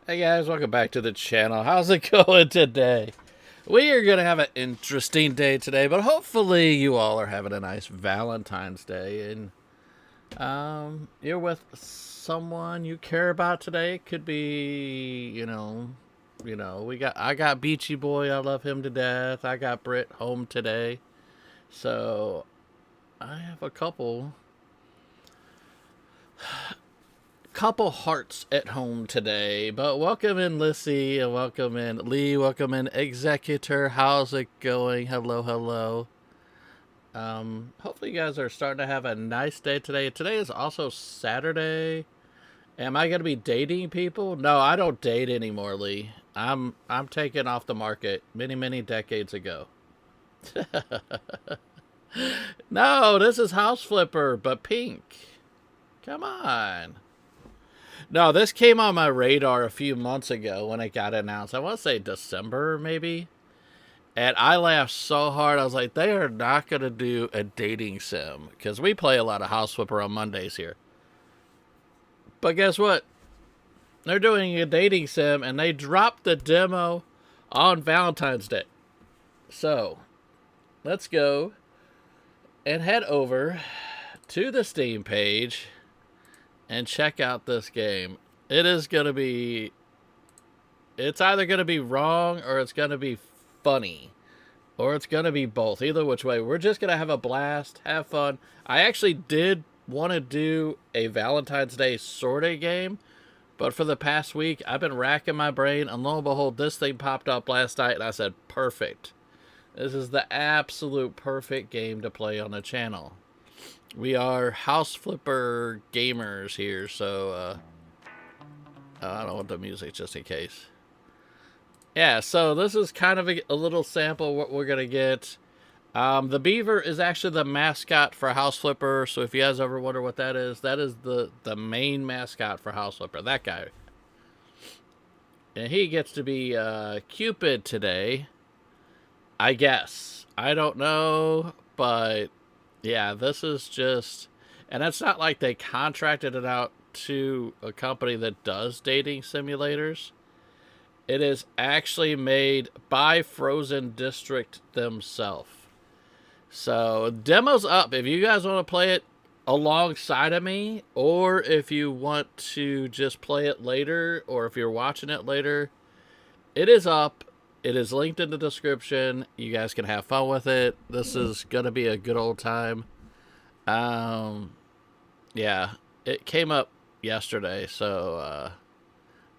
Hey guys, welcome back to the channel. How's it going today? We are going to have an interesting day today, but hopefully you all are having a nice Valentine's Day and you're with someone you care about today. It could be, I got Beachy Boy, I love him to death. I got Britt home today. So, I have a couple hearts at home today, but welcome in Lissy and welcome in Lee, welcome in Executor. How's it going? Hello. Hopefully you guys are starting to have a nice day today. Today is also Saturday. Am I gonna be dating people? No, I don't date anymore, Lee. I'm taken off the market many decades ago. No, this is House Flipper, but pink. Come on. No, this came on my radar a few months ago when it got announced. I want to say December, maybe. And I laughed so hard. I was like, they are not going to do a dating sim. Because we play a lot of House Flipper on Mondays here. But guess what? They're doing a dating sim, and they dropped the demo on Valentine's Day. So, let's go and head over to the Steam page and check out this game. It's either going to be wrong or it's going to be funny. Or it's going to be both. Either which way. We're just going to have a blast, have fun. I actually did want to do a Valentine's Day sort of game. But for the past week, I've been racking my brain. And lo and behold, this thing popped up last night. And I said, perfect. This is the absolute perfect game to play on the channel. We are House Flipper gamers here, so I don't want the music just in case. Yeah, so this is kind of a little sample of what we're going to get. The beaver is actually the mascot for House Flipper, so if you guys ever wonder what that is the main mascot for House Flipper, that guy. And he gets to be Cupid today, I guess. I don't know, but yeah, this is just, and it's not like they contracted it out to a company that does dating simulators. It is actually made by Frozen District themselves. So, demo's up. If you guys want to play it alongside of me, or if you want to just play it later, or if you're watching it later, it is up. It is linked in the description. You guys can have fun with it. This is going to be a good old time. Yeah, it came up yesterday, so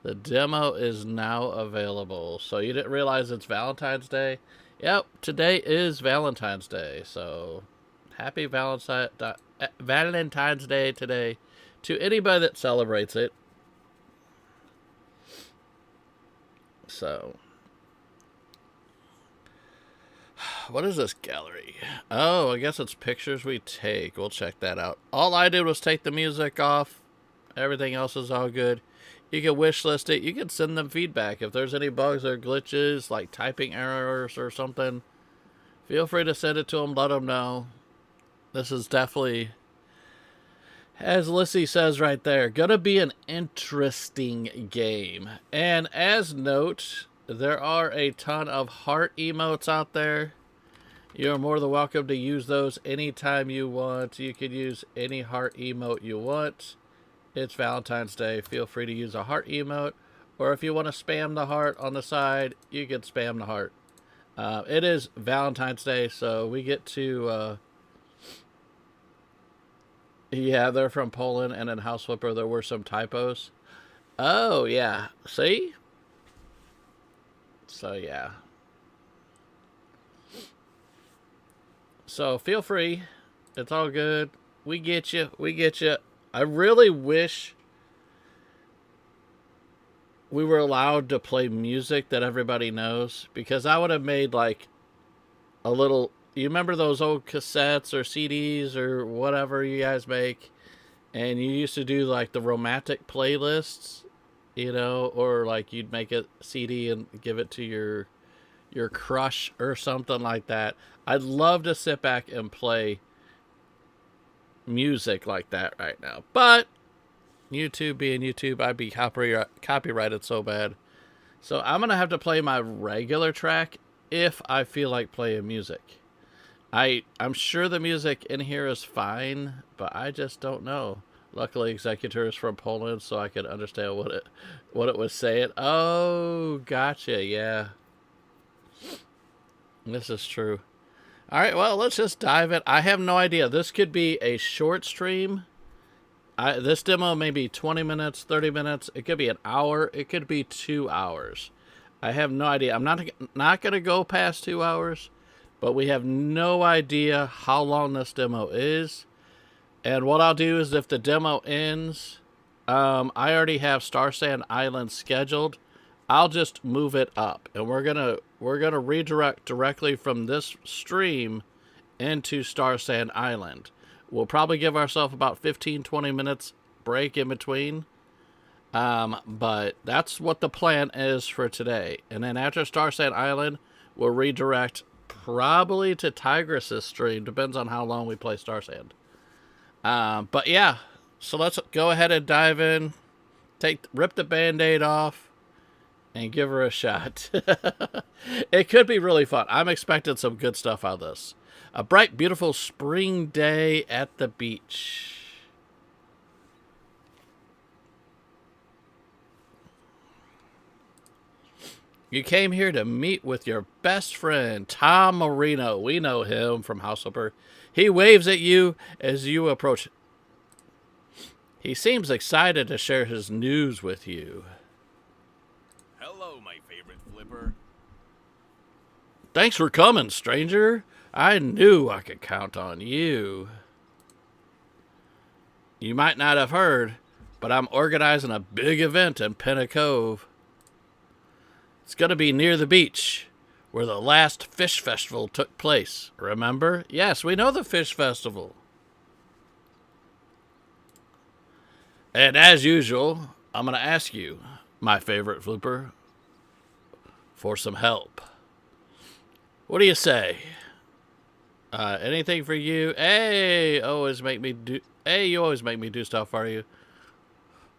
the demo is now available. So you didn't realize it's Valentine's Day? Yep, today is Valentine's Day. So happy Valentine's Day today to anybody that celebrates it. So, what is this gallery? Oh, I guess it's pictures we take. We'll check that out. All I did was take the music off. Everything else is all good. You can wish list it. You can send them feedback. If there's any bugs or glitches, like typing errors or something, feel free to send it to them. Let them know. This is definitely, as Lissy says right there, gonna be an interesting game. And as note, there are a ton of heart emotes out there. You're more than welcome to use those anytime you want. You can use any heart emote you want. It's Valentine's Day. Feel free to use a heart emote. Or if you want to spam the heart on the side, you can spam the heart. It is Valentine's Day, so we get to... yeah, they're from Poland, and in House Flipper there were some typos. Oh, yeah. See? So, yeah. So, feel free. It's all good. We get you. We get you. I really wish we were allowed to play music that everybody knows. Because I would have made, like, a little... You remember those old cassettes or CDs or whatever you guys make? And you used to do, like, the romantic playlists, you know? Or, like, you'd make a CD and give it to your crush or something like that. I'd love to sit back and play music like that right now. But YouTube being YouTube, I'd be copyrighted so bad. So I'm going to have to play my regular track if I feel like playing music. I'm sure the music in here is fine, but I just don't know. Luckily, Executor is from Poland, so I could understand what it was saying. Oh, gotcha, yeah. This is true. All right, well, let's just dive in. I have no idea. This could be a short stream. This demo may be 20 minutes, 30 minutes. It could be an hour. It could be 2 hours. I have no idea. I'm not going to go past 2 hours, but we have no idea how long this demo is. And what I'll do is if the demo ends, I already have Star Sand Island scheduled. I'll just move it up, and we're gonna redirect directly from this stream into Star Sand Island. We'll probably give ourselves about 15-20 minutes break in between. But that's what the plan is for today. And then after Star Sand Island, we'll redirect probably to Tigress's stream. Depends on how long we play Star Sand. But yeah, so let's go ahead and dive in. Rip the Band-Aid off and give her a shot. It could be really fun. I'm expecting some good stuff out of this. A bright, beautiful spring day at the beach. You came here to meet with your best friend, Tom Marino. We know him from House Flipper. He waves at you as you approach. He seems excited to share his news with you. Hello, my favorite flipper. Thanks for coming, stranger. I knew I could count on you. You might not have heard, but I'm organizing a big event in Pinna Cove. It's going to be near the beach, where the last fish festival took place. Remember? Yes, we know the fish festival. And as usual, I'm going to ask you, my favorite flipper, for some help. What do you say? Anything for you? Hey, you always make me do stuff for you.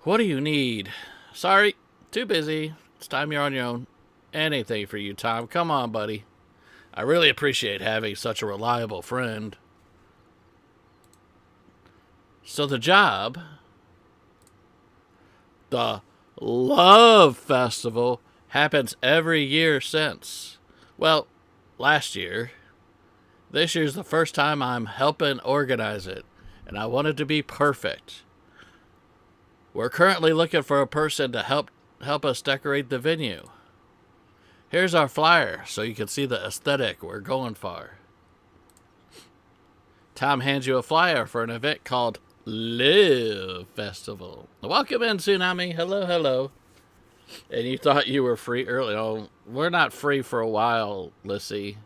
What do you need? Sorry, too busy. It's time you're on your own. Anything for you, Tom. Come on, buddy. I really appreciate having such a reliable friend. So the job, the Love Festival, happens every year since. Well, last year. This year's the first time I'm helping organize it, and I want it to be perfect. We're currently looking for a person to help us decorate the venue. Here's our flyer so you can see the aesthetic we're going for. Tom hands you a flyer for an event called Live Festival. Welcome in, Tsunami. Hello, hello. And you thought you were free early. Oh, we're not free for a while, Lissy.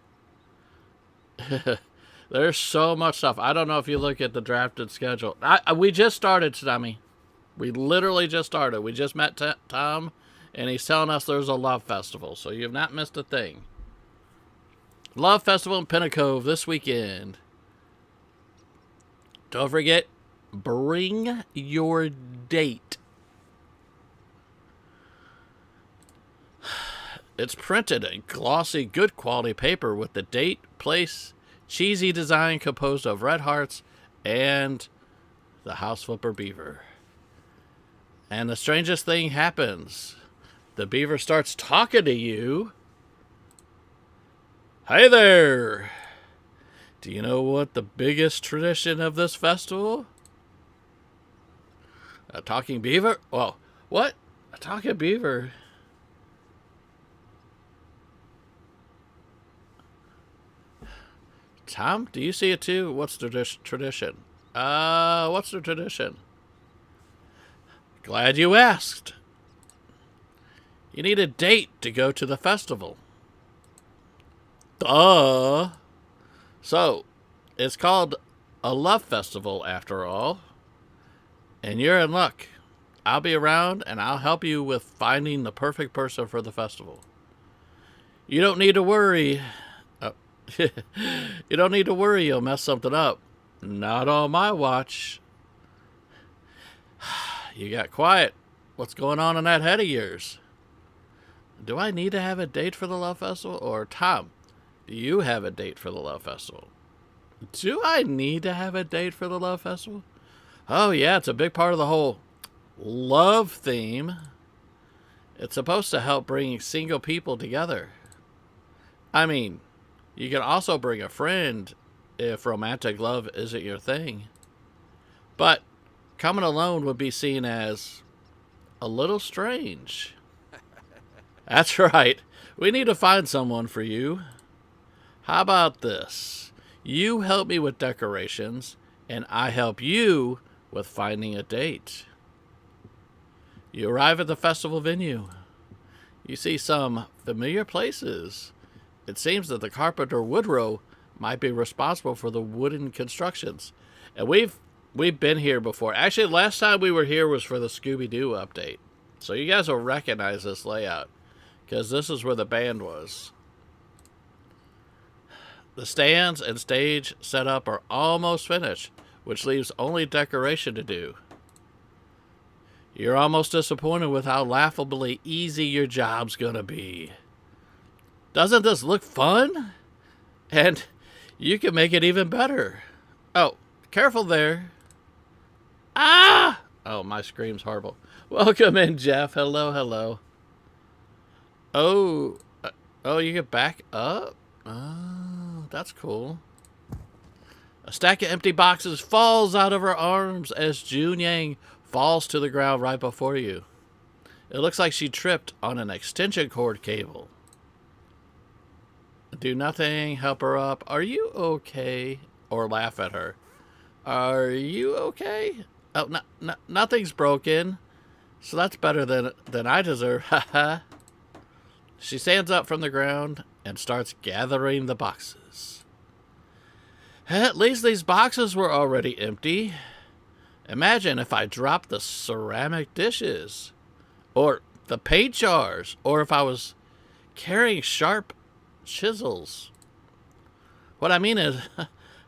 There's so much stuff. I don't know if you look at the drafted schedule. We just started, Tsunami. We literally just started. We just met Tom, and he's telling us there's a Love Festival, so you've not missed a thing. Love Festival in Pinna Cove this weekend. Don't forget, bring your date. It's printed in glossy, good quality paper with the date, place, cheesy design composed of red hearts, and the House Flipper Beaver. And the strangest thing happens. The beaver starts talking to you. Hey there! Do you know what the biggest tradition of this festival? A talking beaver? Well, what? A talking beaver? Tom, do you see it too? What's the tradition? What's the tradition? Glad you asked. You need a date to go to the festival. Duh. So, it's called a love festival after all. And you're in luck. I'll be around and I'll help you with finding the perfect person for the festival. You don't need to worry. You don't need to worry you'll mess something up. Not on my watch. You got quiet. What's going on in that head of yours? Do I need to have a date for the Love Festival? Or, Tom, do you have a date for the Love Festival? Do I need to have a date for the Love Festival? Oh, yeah, it's a big part of the whole love theme. It's supposed to help bring single people together. I mean, you can also bring a friend if romantic love isn't your thing. But coming alone would be seen as a little strange. That's right. We need to find someone for you. How about this? You help me with decorations, and I help you with finding a date. You arrive at the festival venue. You see some familiar places. It seems that the carpenter Woodrow might be responsible for the wooden constructions. And we've been here before. Actually, last time we were here was for the Scooby-Doo update. So you guys will recognize this layout, because this is where the band was. The stands and stage setup are almost finished, which leaves only decoration to do. You're almost disappointed with how laughably easy your job's gonna be. Doesn't this look fun? And you can make it even better. Oh, careful there. Ah! Oh, my scream's horrible. Welcome in, Jeff. Hello, hello. Oh, you can back up? Oh, that's cool. A stack of empty boxes falls out of her arms as June Yang falls to the ground right before you. It looks like she tripped on an extension cord cable. Do nothing, help her up. Are you okay? Or laugh at her. Are you okay? Oh, nothing's broken. So that's better than I deserve. Haha. She stands up from the ground and starts gathering the boxes. At least these boxes were already empty. Imagine if I dropped the ceramic dishes. Or the paint jars. Or if I was carrying sharp chisels. What I mean is,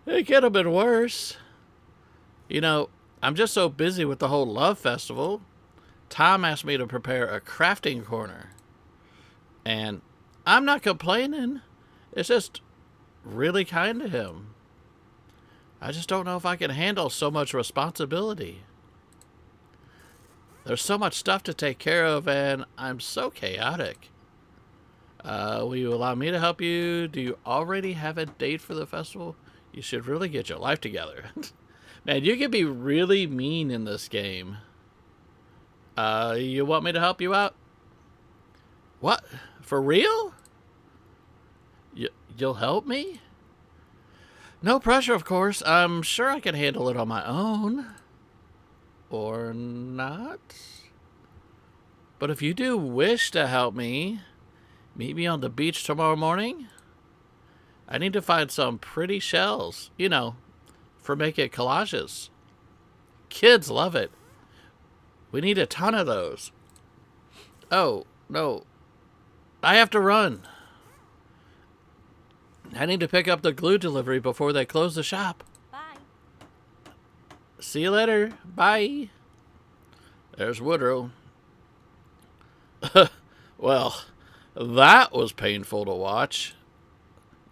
it could have been worse. You know, I'm just so busy with the whole love festival. Tom asked me to prepare a crafting corner. And I'm not complaining. It's just really kind of him. I just don't know if I can handle so much responsibility. There's so much stuff to take care of, and I'm so chaotic. Will you allow me to help you? Do you already have a date for the festival? You should really get your life together. Man, you can be really mean in this game. You want me to help you out? What? For real? You'll help me? No pressure, of course. I'm sure I can handle it on my own. Or not? But if you do wish to help me, meet me on the beach tomorrow morning. I need to find some pretty shells, you know, for making collages. Kids love it. We need a ton of those. Oh, no. I have to run. I need to pick up the glue delivery before they close the shop. Bye. See you later. Bye. There's Woodrow. Well, that was painful to watch.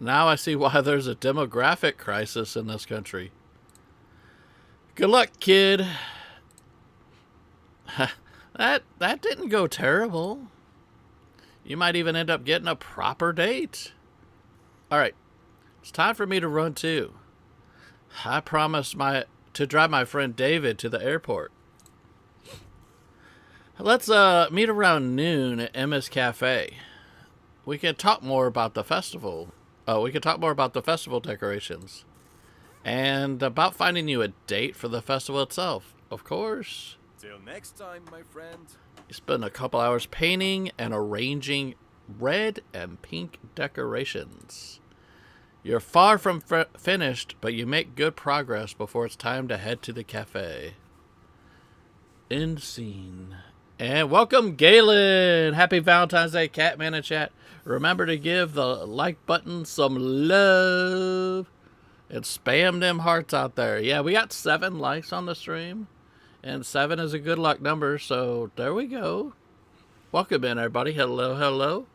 Now I see why there's a demographic crisis in this country. Good luck, kid. That didn't go terrible. You might even end up getting a proper date. All right, it's time for me to run too. I promised to drive my friend David to the airport. Let's meet around noon at Emma's Cafe. We can talk more about the festival. We can talk more about the festival decorations. And about finding you a date for the festival itself, of course. Till next time, my friend. You spend a couple hours painting and arranging red and pink decorations. You're far from finished, but you make good progress before it's time to head to the cafe. End scene. And welcome, Galen. Happy Valentine's Day, Catman and chat. Remember to give the like button some love. And spam them hearts out there. Yeah, we got 7 likes on the stream. And 7 is a good luck number, so there we go. Welcome in, everybody. Hello, hello.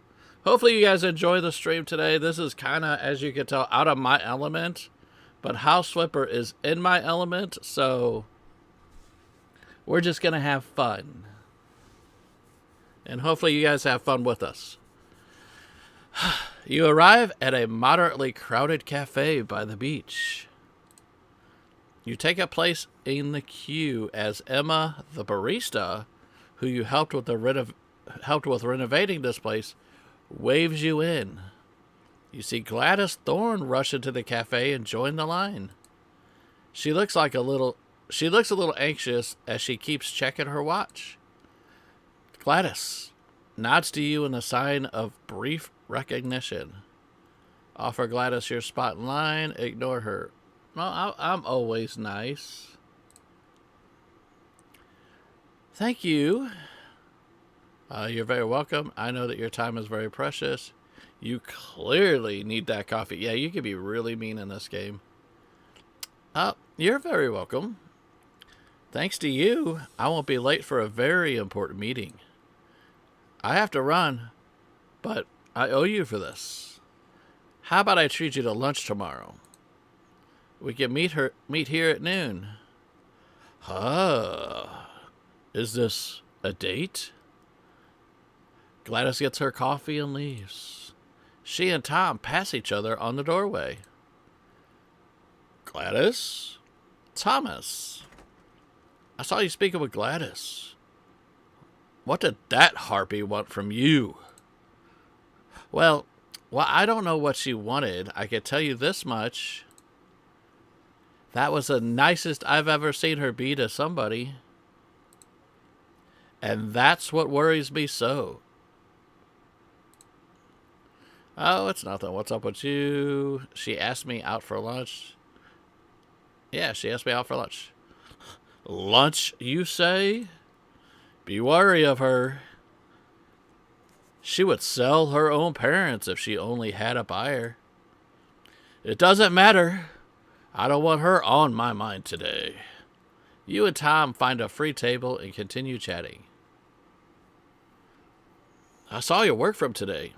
Hopefully you guys enjoy the stream today. This is kind of, as you can tell, out of my element. But House Flipper is in my element, so we're just going to have fun. And hopefully you guys have fun with us. You arrive at a moderately crowded cafe by the beach. You take a place in the queue as Emma, the barista, who you helped with renovating this place, waves you in. You see Gladys Thorne rush into the cafe and join the line. She looks a little anxious as she keeps checking her watch. Gladys nods to you in a sign of brief recognition. Offer Gladys your spot in line. Ignore her. Well, I'm always nice. Thank you. You're very welcome. I know that your time is very precious. You clearly need that coffee. Yeah, you can be really mean in this game. You're very welcome. Thanks to you, I won't be late for a very important meeting. I have to run, but I owe you for this. How about I treat you to lunch tomorrow? We can meet here at noon. Is this a date? Gladys gets her coffee and leaves. She and Tom pass each other on the doorway. Gladys? Thomas. I saw you speaking with Gladys. What did that harpy want from you? Well, I don't know what she wanted. I can tell you this much. That was the nicest I've ever seen her be to somebody. And that's what worries me so. Oh, it's nothing. What's up with you? She asked me out for lunch. Yeah, she asked me out for lunch. Lunch, you say? Be wary of her. She would sell her own parents if she only had a buyer. It doesn't matter. I don't want her on my mind today. You and Tom find a free table and continue chatting. I saw your work from today.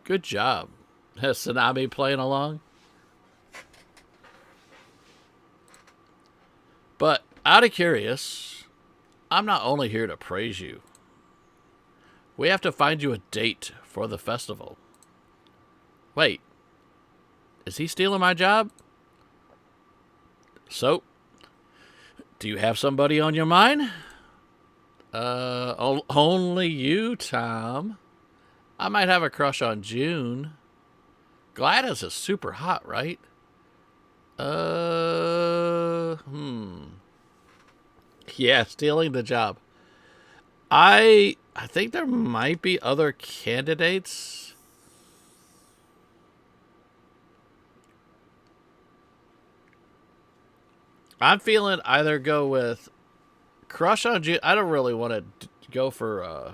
Good job. Has Tsunami playing along? But out of curious, I'm not only here to praise you. We have to find you a date for the festival. Wait, is he stealing my job? So, do you have somebody on your mind? Only you, Tom. I might have a crush on June. Gladys is super hot, right? Yeah, stealing the job. I think there might be other candidates. I'm feeling either go with crush on June. I don't really want to go for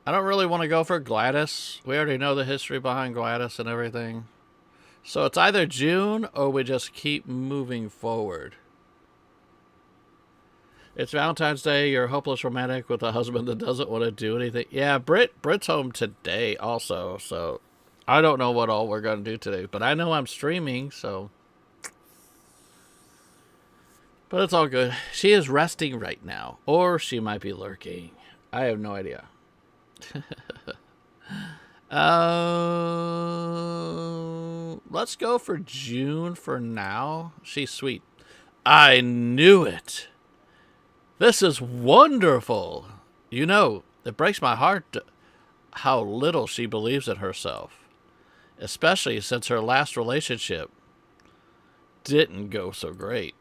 I don't really want to go for Gladys. We already know the history behind Gladys and everything. So it's either June or we just keep moving forward. It's Valentine's Day. You're a hopeless romantic with a husband that doesn't want to do anything. Yeah, Britt's home today also. So I don't know what all we're going to do today. But I know I'm streaming, so. But it's all good. She is resting right now. Or she might be lurking. I have no idea. Let's go for June for now. She's sweet. I knew it. This is wonderful. You know, it breaks my heart how little she believes in herself, especially since her last relationship didn't go so great.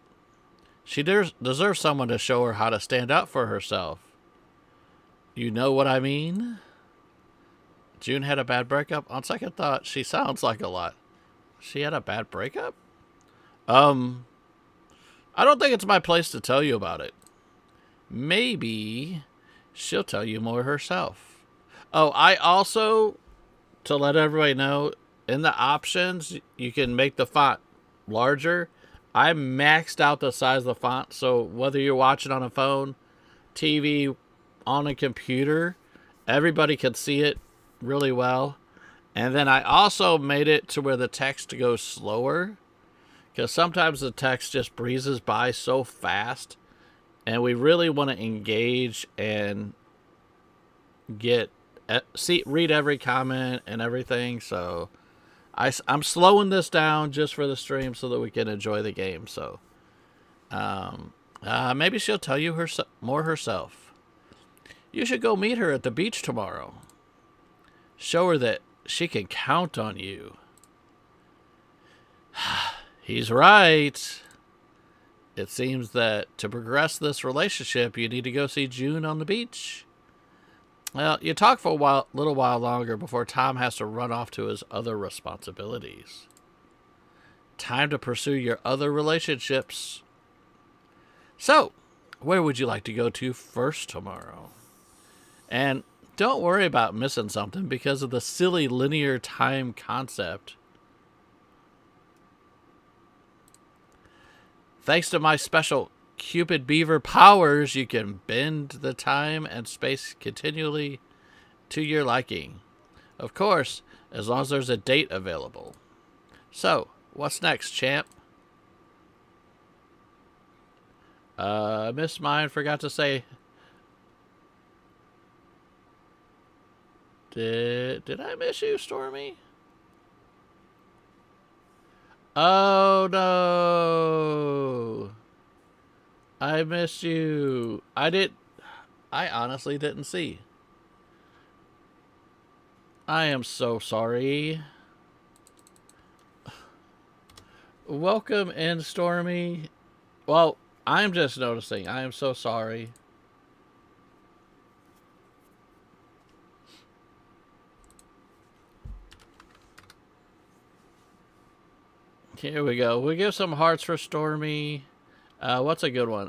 She deserves someone to show her how to stand up for herself. You know what I mean? June had a bad breakup. On second thought, she sounds like a lot. She had a bad breakup? I don't think it's my place to tell you about it. Maybe she'll tell you more herself. Oh, I also, to let everybody know, in the options, you can make the font larger. I maxed out the size of the font, so whether you're watching on a phone, TV, on a computer, everybody can see it really well. And then I also made it to where the text goes slower, because sometimes the text just breezes by so fast, and we really want to engage and read every comment and everything. So I'm slowing this down just for the stream so that we can enjoy the game. So maybe she'll tell you more herself. You should go meet her at the beach tomorrow. Show her that she can count on you. He's right. It seems that to progress this relationship, you need to go see June on the beach. Well, you talk for a little while longer before Tom has to run off to his other responsibilities. Time to pursue your other relationships. So, where would you like to go to first tomorrow? And don't worry about missing something because of the silly linear time concept. Thanks to my special Cupid Beaver powers, you can bend the time and space continually to your liking. Of course, as long as there's a date available. So, what's next, champ? Miss Mine forgot to say... Did I miss you, Stormy? Oh, no. I missed you. I honestly didn't see. I am so sorry. Welcome in, Stormy. Well, I'm just noticing. I am so sorry. Here we go. We'll give some hearts for Stormy. What's a good one?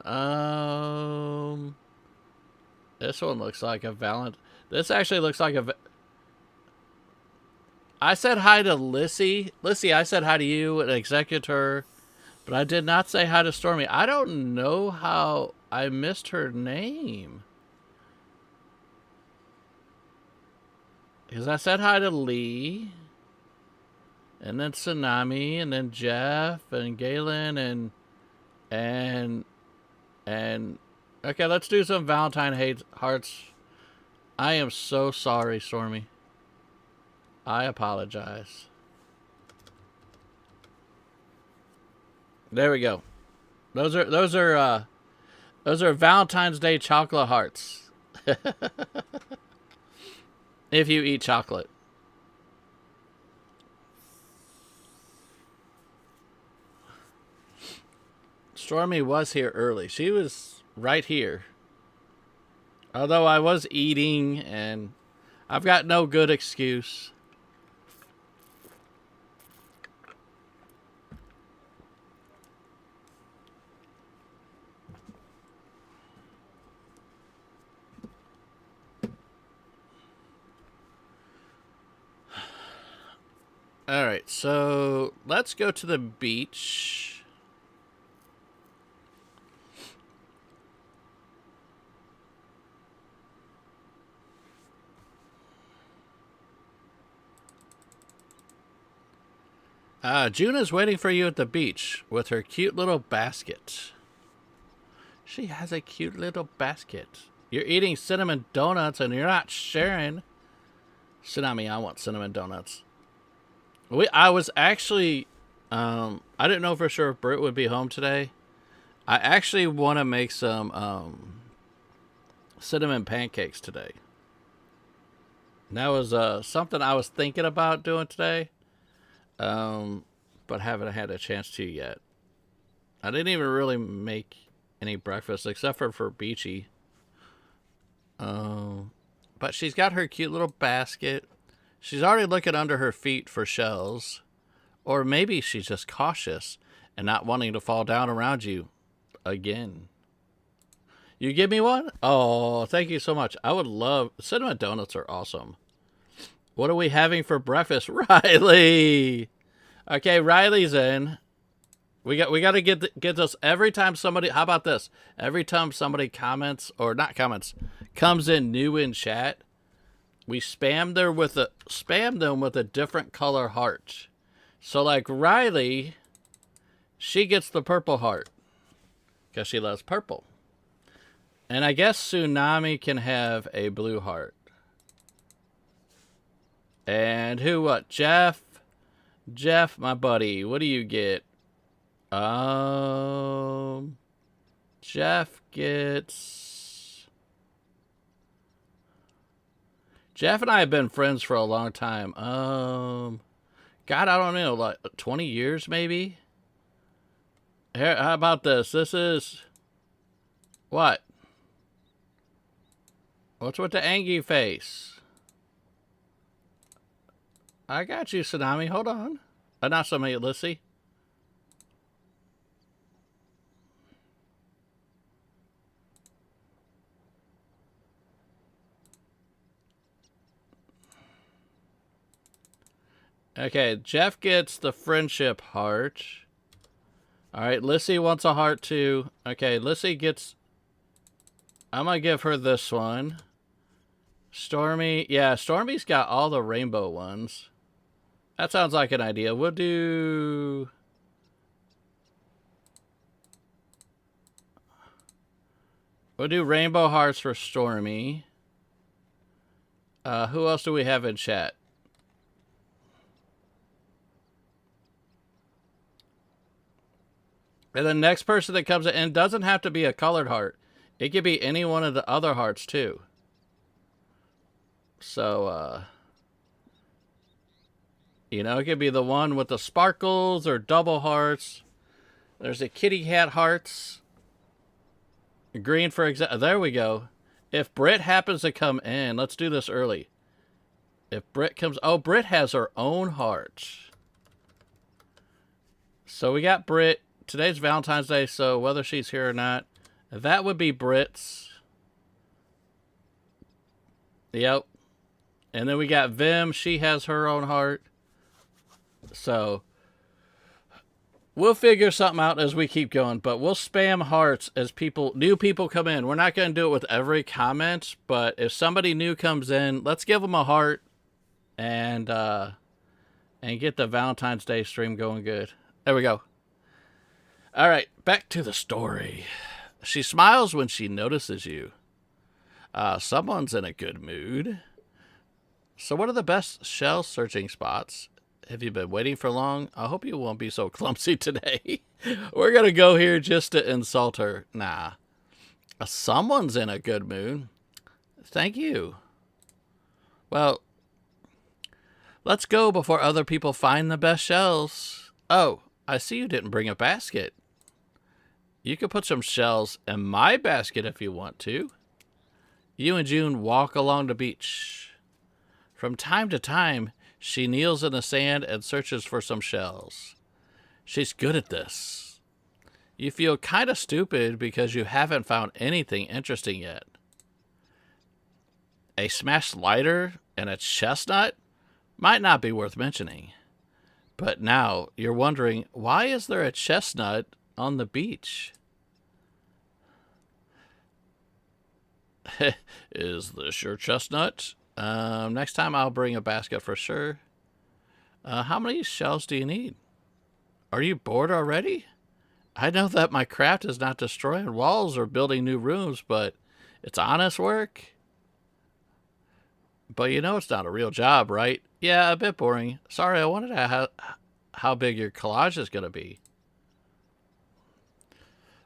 This one looks like a Valentine. This actually looks like a... I said hi to Lissy. Lissy, I said hi to you, an executor. But I did not say hi to Stormy. I don't know how I missed her name. Because I said hi to Lee. And then Tsunami. And then Jeff. And Galen. And okay, let's do some Valentine hearts. I am so sorry, Stormy. I apologize. There we go. Those are Valentine's Day chocolate hearts. If you eat chocolate. Stormy was here early. She was right here. Although I was eating and I've got no good excuse. Alright, so let's go to the beach. June is waiting for you at the beach with her cute little basket. She has a cute little basket. You're eating cinnamon donuts and you're not sharing. Tsunami, I want cinnamon donuts. I was actually, I didn't know for sure if Britt would be home today. I actually want to make some cinnamon pancakes today. And that was something I was thinking about doing today. But haven't had a chance to yet. I didn't even really make any breakfast except for Beachy. But she's got her cute little basket. She's already looking under her feet for shells. Or maybe she's just cautious and not wanting to fall down around you again. You give me one? Oh, thank you so much. I would love... Cinnamon donuts are awesome. What are we having for breakfast? Riley! Okay, Riley's in. We got to get this every time somebody... How about this? Every time somebody comments, or not comments, comes in new in chat, we spam them with a different color heart. So like Riley, she gets the purple heart because she loves purple. And I guess Tsunami can have a blue heart. And who what? Jeff, my buddy, what do you get? Jeff and I have been friends for a long time. God, I don't know, like 20 years maybe? Here, how about this? This is... What? What's with the angry face? I got you, Tsunami. Hold on. Not somebody, let's see. Okay, Jeff gets the friendship heart. Alright, Lissy wants a heart too. Okay, Lissy gets... I'm gonna give her this one. Stormy... Yeah, Stormy's got all the rainbow ones. That sounds like an idea. We'll do... We'll do rainbow hearts for Stormy. Who else do we have in chat? And the next person that comes in doesn't have to be a colored heart. It could be any one of the other hearts too. So, you know, it could be the one with the sparkles or double hearts. There's the kitty hat hearts. Green, for example. There we go. If Britt happens to come in, let's do this early. If Britt comes... Oh, Britt has her own heart. So we got Britt. Today's Valentine's Day, so whether she's here or not, that would be Britt's. Yep. And then we got Vim. She has her own heart. So we'll figure something out as we keep going, but we'll spam hearts as new people come in. We're not going to do it with every comment, but if somebody new comes in, let's give them a heart and get the Valentine's Day stream going good. There we go. All right, back to the story. She smiles when she notices you. Someone's in a good mood. So what are the best shell searching spots? Have you been waiting for long? I hope you won't be so clumsy today. We're going to go here just to insult her. Nah. Someone's in a good mood. Thank you. Well, let's go before other people find the best shells. Oh, I see you didn't bring a basket. You can put some shells in my basket if you want to. You and June walk along the beach. From time to time, she kneels in the sand and searches for some shells. She's good at this. You feel kind of stupid because you haven't found anything interesting yet. A smashed lighter and a chestnut might not be worth mentioning. But now you're wondering, why is there a chestnut on the beach? Is this your chestnut? Next time I'll bring a basket for sure. How many shells do you need? Are you bored already? I know that my craft is not destroying walls or building new rooms, but it's honest work. But you know it's not a real job, right? Yeah, a bit boring. Sorry, I wanted to ask how big your collage is going to be.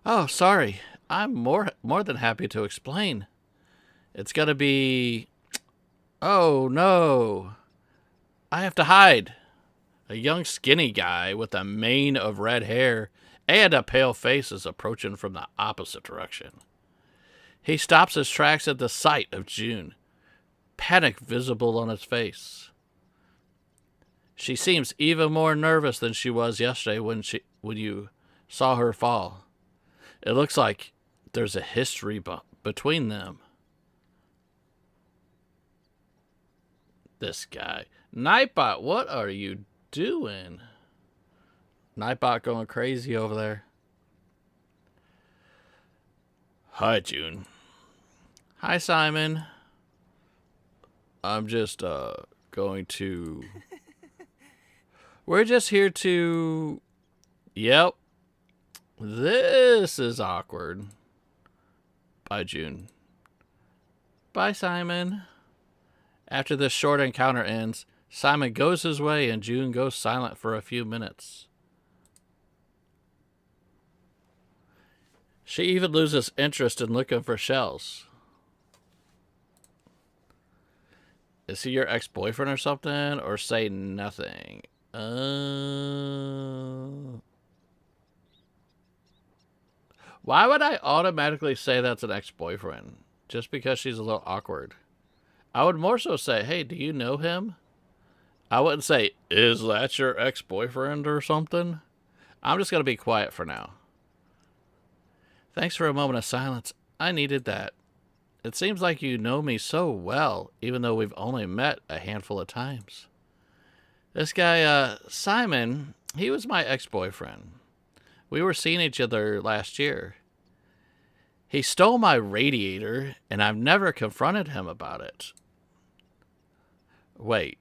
Oh, sorry. I'm more than happy to explain. It's going to be... Oh, no. I have to hide. A young skinny guy with a mane of red hair and a pale face is approaching from the opposite direction. He stops his tracks at the sight of June, panic visible on his face. She seems even more nervous than she was yesterday when you saw her fall. It looks like there's a history between them. This guy. Nightbot, what are you doing? Nightbot going crazy over there. Hi, June. Hi, Simon. I'm just, going to... We're just here to... Yep. This is awkward. Bye, June. Bye, Simon. After this short encounter ends, Simon goes his way and June goes silent for a few minutes. She even loses interest in looking for shells. Is he your ex-boyfriend or something? Or say nothing? Why would I automatically say that's an ex-boyfriend? Just because she's a little awkward. I would more so say, hey, do you know him? I wouldn't say, is that your ex-boyfriend or something? I'm just going to be quiet for now. Thanks for a moment of silence. I needed that. It seems like you know me so well, even though we've only met a handful of times. This guy, Simon, he was my ex-boyfriend. We were seeing each other last year. He stole my radiator, and I've never confronted him about it. Wait.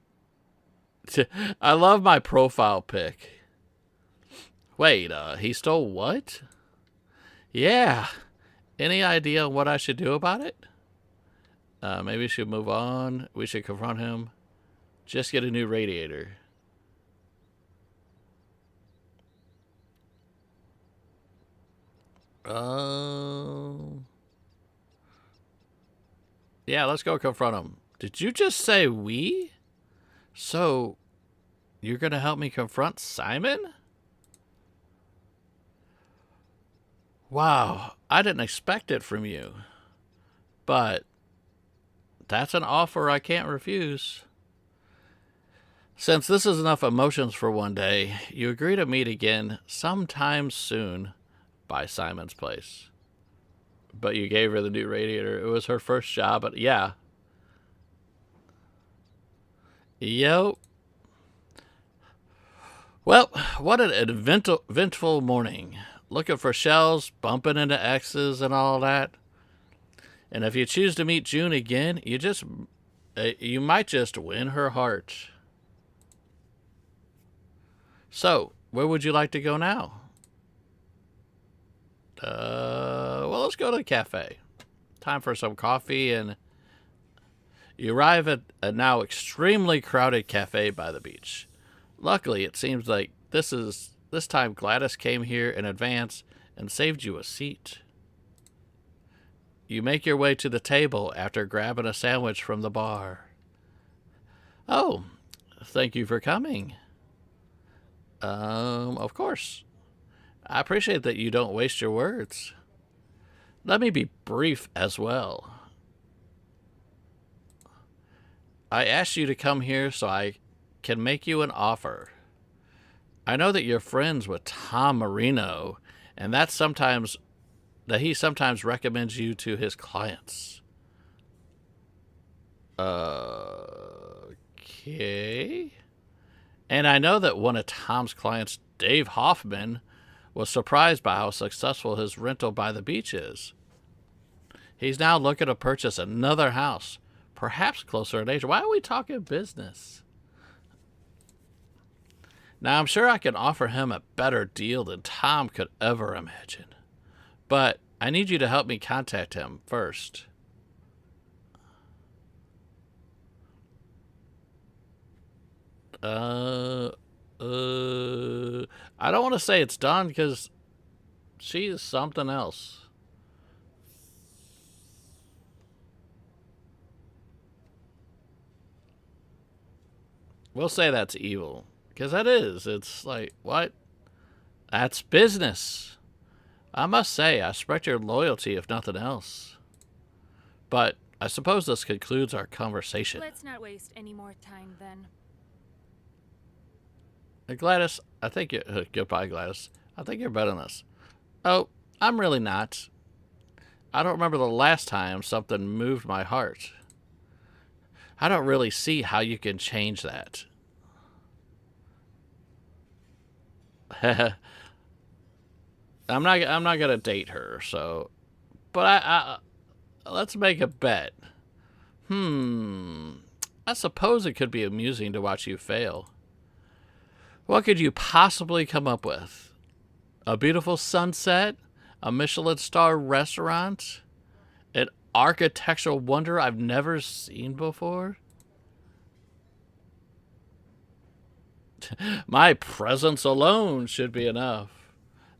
I love my profile pic. Wait, he stole what? Yeah. Any idea what I should do about it? Maybe we should move on. We should confront him. Just get a new radiator. Yeah, let's go confront him. Did you just say we? So, you're going to help me confront Simon? Wow, I didn't expect it from you. But, that's an offer I can't refuse. Since this is enough emotions for one day, you agree to meet again sometime soon by Simon's place. But you gave her the new radiator. It was her first job, but yeah. Yep. Well, what an eventful morning. Looking for shells, bumping into exes and all that. And if you choose to meet June again, you might just win her heart. So, where would you like to go now? Well, let's go to the cafe. Time for some coffee, and you arrive at a now extremely crowded cafe by the beach. Luckily, it seems like this time Gladys came here in advance and saved you a seat. You make your way to the table after grabbing a sandwich from the bar. Oh, thank you for coming. Of course. I appreciate that you don't waste your words. Let me be brief as well. I asked you to come here so I can make you an offer. I know that you're friends with Tom Marino, and that he sometimes recommends you to his clients. Okay. And I know that one of Tom's clients, Dave Hoffman, was surprised by how successful his rental by the beach is. He's now looking to purchase another house, perhaps closer in age. Why are we talking business? Now, I'm sure I can offer him a better deal than Tom could ever imagine. But I need you to help me contact him first. I don't want to say it's done because she is something else. We'll say that's evil. Because that is. It's like, what? That's business. I must say, I respect your loyalty if nothing else. But I suppose this concludes our conversation. Let's not waste any more time then. Gladys, I think you... goodbye, Gladys. I think you're better than this. Oh, I'm really not. I don't remember the last time something moved my heart. I don't really see how you can change that. I'm not gonna date her, so. But I let's make a bet. I suppose it could be amusing to watch you fail. What could you possibly come up with? A beautiful sunset? A Michelin star restaurant? An architectural wonder I've never seen before? My presence alone should be enough.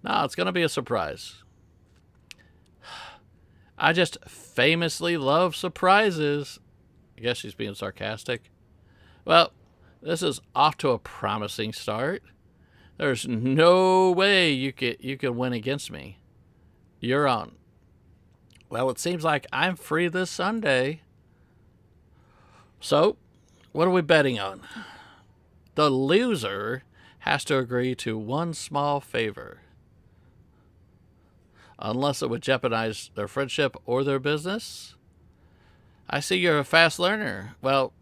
No, it's going to be a surprise. I just famously love surprises. I guess she's being sarcastic. Well, this is off to a promising start. There's no way you can win against me. You're on. Well, it seems like I'm free this Sunday. So, what are we betting on? The loser has to agree to one small favor. Unless it would jeopardize their friendship or their business. I see you're a fast learner. Well,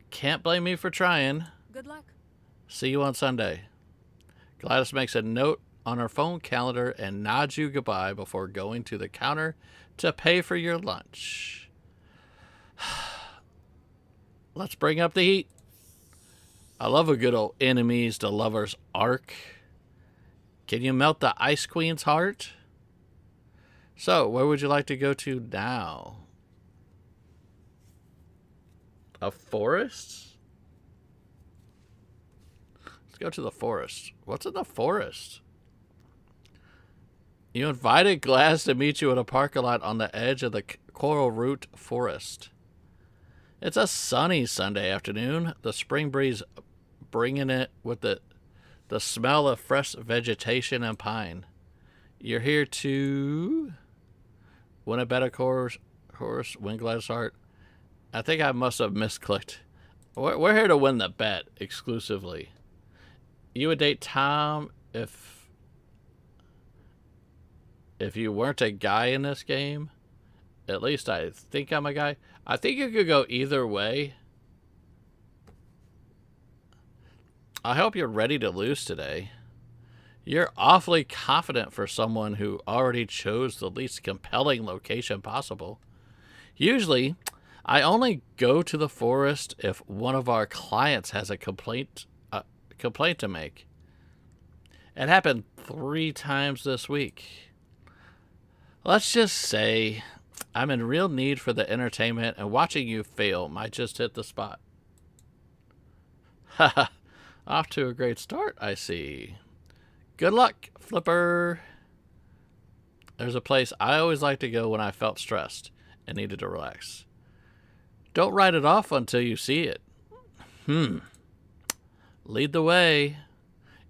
can't blame me for trying. Good luck. See you on Sunday. Gladys makes a note on her phone calendar and nods you goodbye before going to the counter to pay for your lunch. Let's bring up the heat. I love a good old enemies to lovers arc. Can you melt the Ice Queen's heart? So, where would you like to go to now? A forest? Let's go to the forest. What's in the forest? You invited Glass to meet you at a parking lot on the edge of the Coral Root Forest. It's a sunny Sunday afternoon. The spring breeze bringing it with the smell of fresh vegetation and pine. You're here to win a better horse, win Gladys' heart. I think I must have misclicked. We're here to win the bet exclusively. You would date Tom if you weren't a guy in this game. At least I think I'm a guy. I think you could go either way. I hope you're ready to lose today. You're awfully confident for someone who already chose the least compelling location possible. Usually, I only go to the forest if one of our clients has a complaint to make. It happened 3 times this week. Let's just say I'm in real need for the entertainment, and watching you fail might just hit the spot. Haha, off to a great start, I see. Good luck, Flipper. There's a place I always liked to go when I felt stressed and needed to relax. Don't write it off until you see it. Lead the way.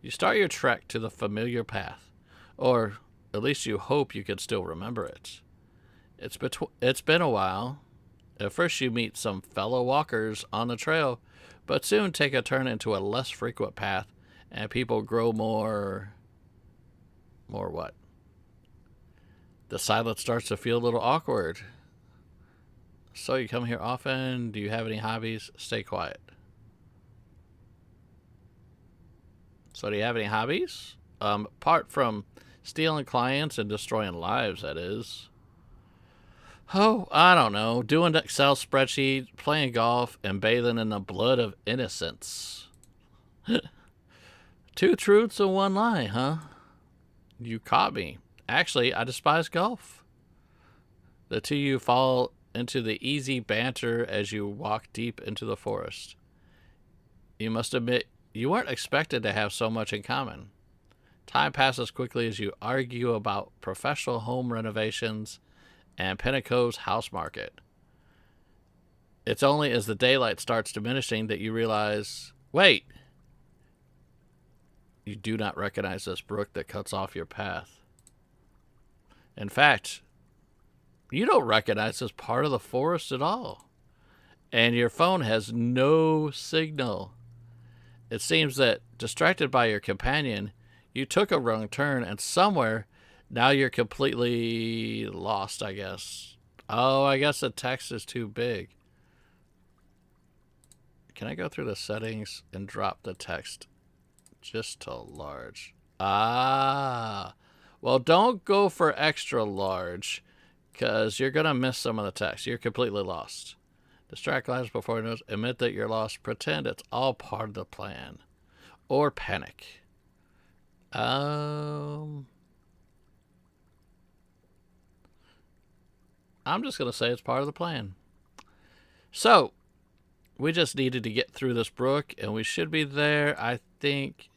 You start your trek to the familiar path, or at least you hope you can still remember it. It's been a while. At first you meet some fellow walkers on the trail, but soon take a turn into a less frequent path, and people grow more what? The silence starts to feel a little awkward. So you come here often? Do you have any hobbies? Stay quiet. So do you have any hobbies? Apart from stealing clients and destroying lives, that is. Oh, I don't know. Doing Excel spreadsheets, playing golf, and bathing in the blood of innocence. 2 truths and 1 lie, huh? You caught me. Actually, I despise golf. The two of you fall into the easy banter as you walk deep into the forest. You must admit, you weren't expected to have so much in common. Time passes quickly as you argue about professional home renovations and Pinnaco's house market. It's only as the daylight starts diminishing that you realize, wait, you do not recognize this brook that cuts off your path. In fact, you don't recognize this part of the forest at all. And your phone has no signal. It seems that, distracted by your companion, you took a wrong turn, and somewhere, now you're completely lost, I guess. Oh, I guess the text is too big. Can I go through the settings and drop the text just to large? Ah. Well, don't go for extra large, because you're going to miss some of the text. You're completely lost. Distract Gladys before he knows. Admit that you're lost. Pretend it's all part of the plan. Or panic. I'm just going to say it's part of the plan. So, we just needed to get through this brook, and we should be there, I think.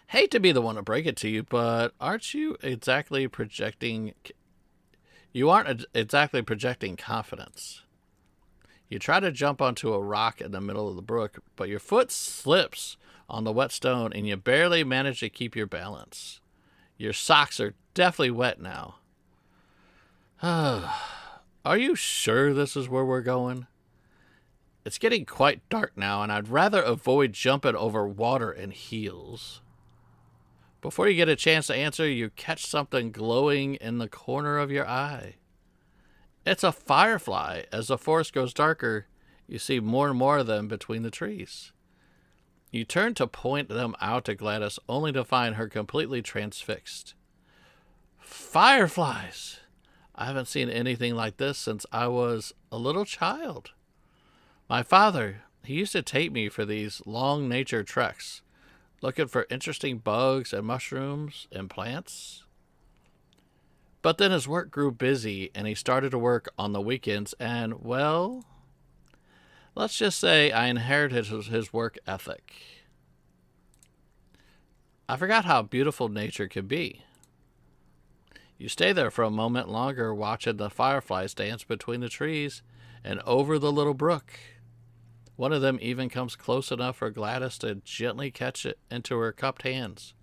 Hate to be the one to break it to you, but aren't you exactly projecting... You aren't exactly projecting confidence. You try to jump onto a rock in the middle of the brook, but your foot slips on the wet stone, and you barely manage to keep your balance. Your socks are definitely wet now. Are you sure this is where we're going? It's getting quite dark now, and I'd rather avoid jumping over water in heels. Before you get a chance to answer, you catch something glowing in the corner of your eye. It's a firefly. As the forest goes darker, you see more and more of them between the trees. You turn to point them out to Gladys, only to find her completely transfixed. Fireflies! I haven't seen anything like this since I was a little child. My father, he used to take me for these long nature treks, looking for interesting bugs and mushrooms and plants. But then his work grew busy, and he started to work on the weekends, and, well, let's just say I inherited his work ethic. I forgot how beautiful nature could be. You stay there for a moment longer, watching the fireflies dance between the trees and over the little brook. One of them even comes close enough for Gladys to gently catch it into her cupped hands.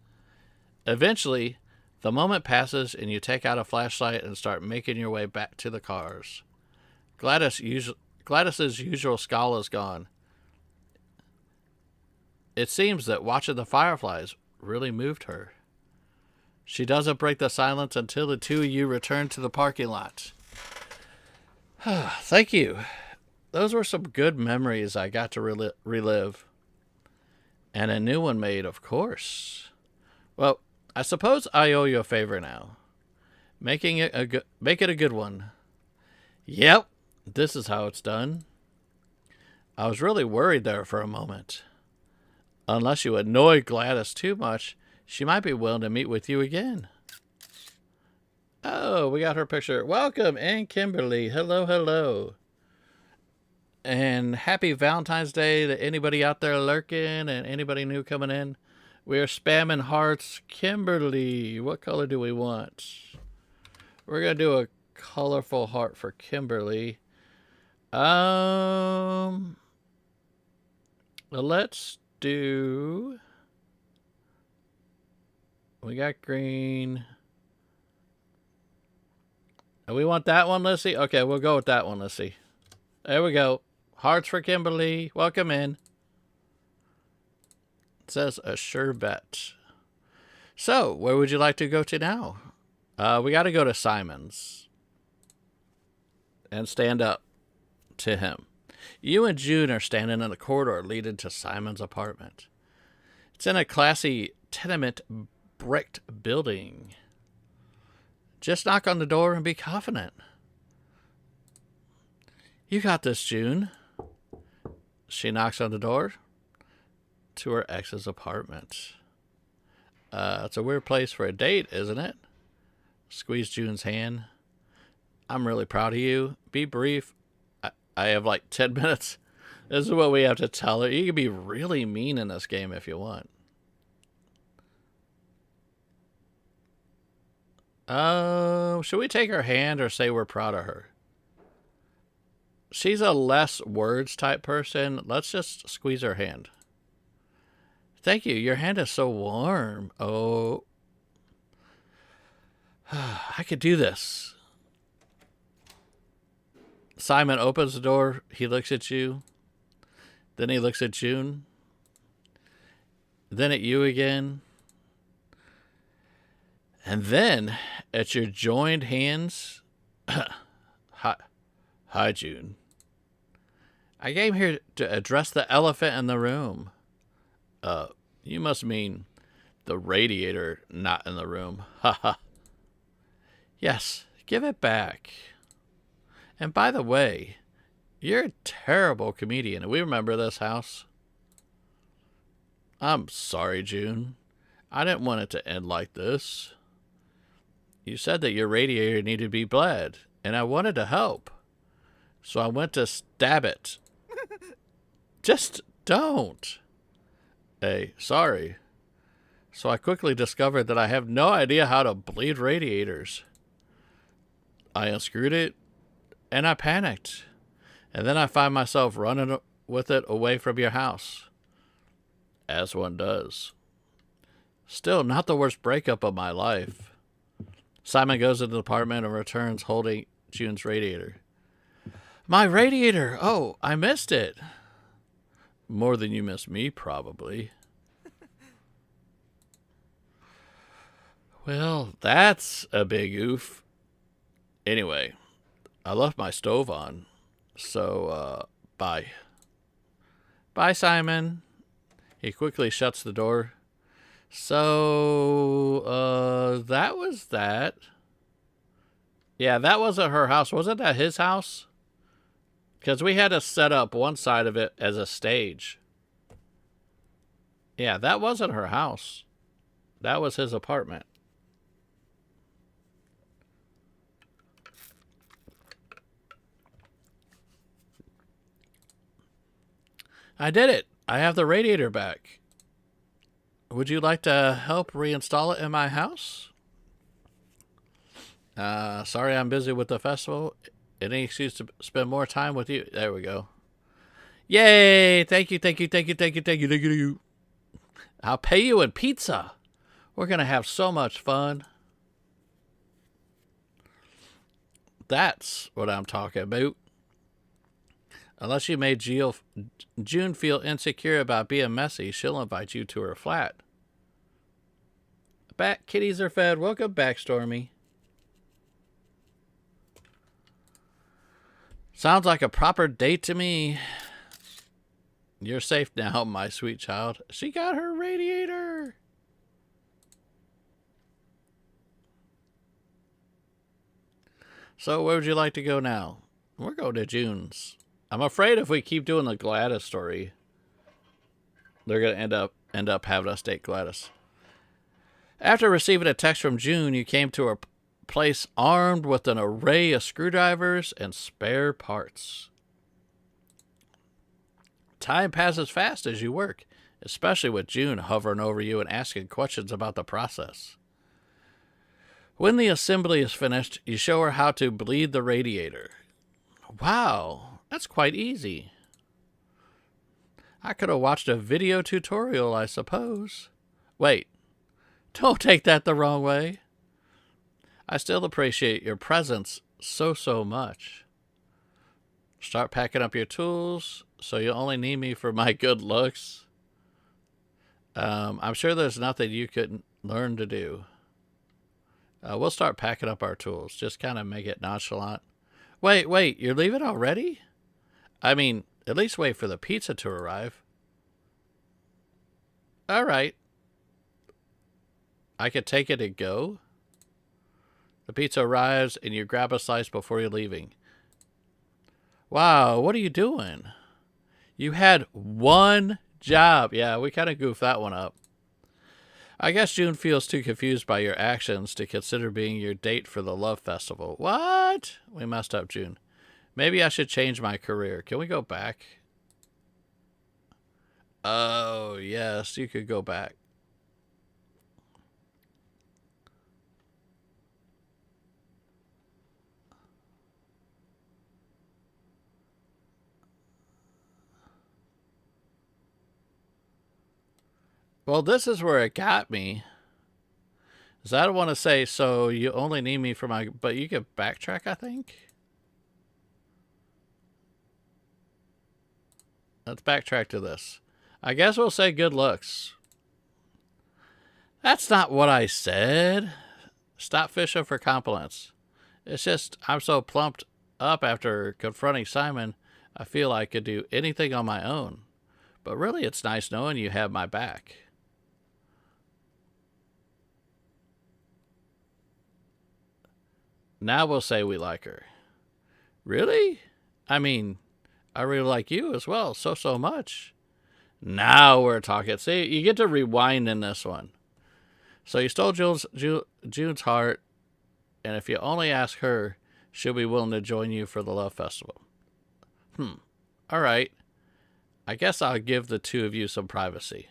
Eventually, the moment passes and you take out a flashlight and start making your way back to the cars. Gladys's usual scowl is gone. It seems that watching the fireflies really moved her. She doesn't break the silence until the two of you return to the parking lot. Thank you. Those were some good memories I got to relive. And a new one made, of course. Well, I suppose I owe you a favor now. Make it a good one. Yep, this is how it's done. I was really worried there for a moment. Unless you annoy Gladys too much, she might be willing to meet with you again. Oh, we got her picture. Welcome, Ann Kimberly. Hello, hello. And happy Valentine's Day to anybody out there lurking and anybody new coming in. We are spamming hearts. Kimberly, what color do we want? We're going to do a colorful heart for Kimberly. Let's do... We got green. And we want that one, Lissy? Okay, we'll go with that one, Lissy. There we go. Hearts for Kimberly. Welcome in. It says a sure bet. So, where would you like to go to now? We got to go to Simon's. And stand up to him. You and June are standing in the corridor leading to Simon's apartment. It's in a classy tenement bricked building. Just knock on the door and be confident. You got this, June. She knocks on the door to her ex's apartment. It's a weird place for a date, isn't it? Squeeze June's hand. I'm really proud of you. Be brief. I have like 10 minutes. This is what we have to tell her. You can be really mean in this game if you want. Should we take her hand or say we're proud of her? She's a less words type person. Let's just squeeze her hand. Thank you. Your hand is so warm. Oh. I could do this. Simon opens the door. He looks at you. Then he looks at June. Then at you again. And then at your joined hands. Hi, June. I came here to address the elephant in the room. You must mean the radiator not in the room. Haha. Yes, give it back. And by the way, you're a terrible comedian. We remember this house. I'm sorry, June. I didn't want it to end like this. You said that your radiator needed to be bled, and I wanted to help. So I went to stab it. Just don't. Hey, sorry. So I quickly discovered that I have no idea how to bleed radiators. I unscrewed it, and I panicked. And then I find myself running with it away from your house. As one does. Still, not the worst breakup of my life. Simon goes into the apartment and returns holding June's radiator. My radiator! Oh, I missed it. More than you missed me, probably. Well, that's a big oof. Anyway, I left my stove on. So, bye. Bye, Simon. He quickly shuts the door. So, that was that. Yeah, that wasn't her house. Wasn't that his house? Because we had to set up one side of it as a stage. Yeah, that wasn't her house. That was his apartment. I did it. I have the radiator back. Would you like to help reinstall it in my house? Sorry I'm busy with the festival. Any excuse to spend more time with you. There we go. Yay! Thank you, thank you, thank you, thank you, thank you, thank you. I'll pay you in pizza. We're going to have so much fun. That's what I'm talking about. Unless you made June feel insecure about being messy, she'll invite you to her flat. Back kitties are fed. Welcome back, Stormy. Sounds like a proper date to me. You're safe now, my sweet child. She got her radiator. So where would you like to go now? We're going to June's. I'm afraid if we keep doing the Gladys story, they're going to end up having us date Gladys. After receiving a text from June, you came to her place armed with an array of screwdrivers and spare parts. Time passes fast as you work, especially with June hovering over you and asking questions about the process. When the assembly is finished, you show her how to bleed the radiator. Wow, that's quite easy. I could have watched a video tutorial, I suppose. Wait, don't take that the wrong way. I still appreciate your presence so much. Start packing up your tools, so you only need me for my good looks. I'm sure there's nothing you couldn't learn to do. We'll start packing up our tools. Just kind of make it nonchalant. Wait, you're leaving already? I mean, at least wait for the pizza to arrive. All right. I could take it and go. The pizza arrives and you grab a slice before you're leaving. Wow, what are you doing? You had one job. Yeah, we kind of goofed that one up. I guess June feels too confused by your actions to consider being your date for the love festival. What? We messed up, June. Maybe I should change my career. Can we go back? Oh, yes, you could go back. Well, this is where it got me. Is I don't want to say, so you only need me for my... But you can backtrack, I think. Let's backtrack to this. I guess we'll say good looks. That's not what I said. Stop fishing for compliments. It's just I'm so plumped up after confronting Simon. I feel I could do anything on my own. But really, it's nice knowing you have my back. Now we'll say we like her. Really? I mean, I really like you as well, so much. Now we're talking. See, you get to rewind in this one. So you stole June's heart, and if you only ask her, she'll be willing to join you for the love festival. All right. I guess I'll give the two of you some privacy.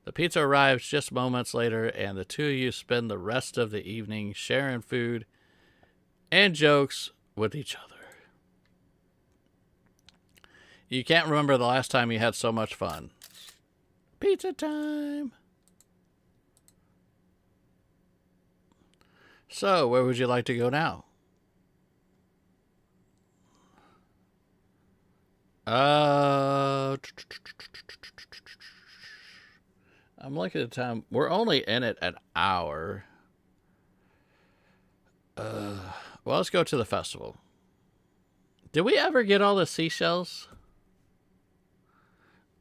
The pizza arrives just moments later, and the two of you spend the rest of the evening sharing food and jokes with each other. You can't remember the last time you had so much fun. Pizza time! So, where would you like to go now? I'm looking at the time. We're only in it an hour. Well, let's go to the festival. Did we ever get all the seashells?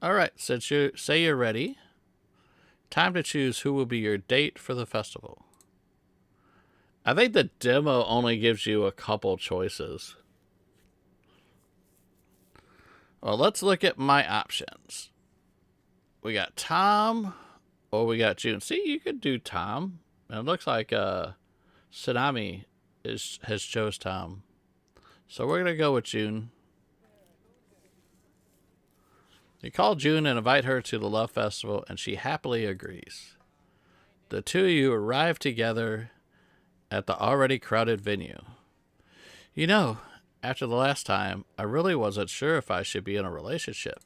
All right, since you say you're ready, time to choose who will be your date for the festival. I think the demo only gives you a couple choices. Well, let's look at my options. We got Tom, or we got June. See, you could do Tom. And it looks like Tsunami has chose Tom. So we're going to go with June. You call June and invite her to the Love Festival, and she happily agrees. The two of you arrive together at the already crowded venue. You know, after the last time, I really wasn't sure if I should be in a relationship.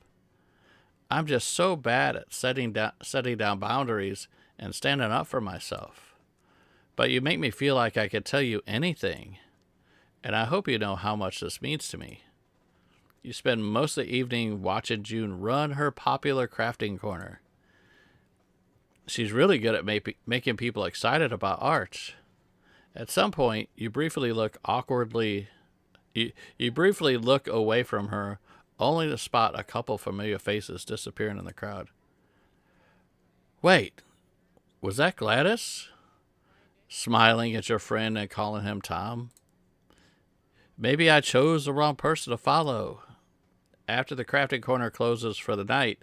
I'm just so bad at setting down boundaries and standing up for myself. But you make me feel like I could tell you anything, and I hope you know how much this means to me. You spend most of the evening watching June run her popular crafting corner. She's really good at making people excited about art. At some point, you briefly look awkwardly. You briefly look away from her, only to spot a couple familiar faces disappearing in the crowd. Wait, was that Gladys? Smiling at your friend and calling him Tom. Maybe I chose the wrong person to follow. After the crafting corner closes for the night,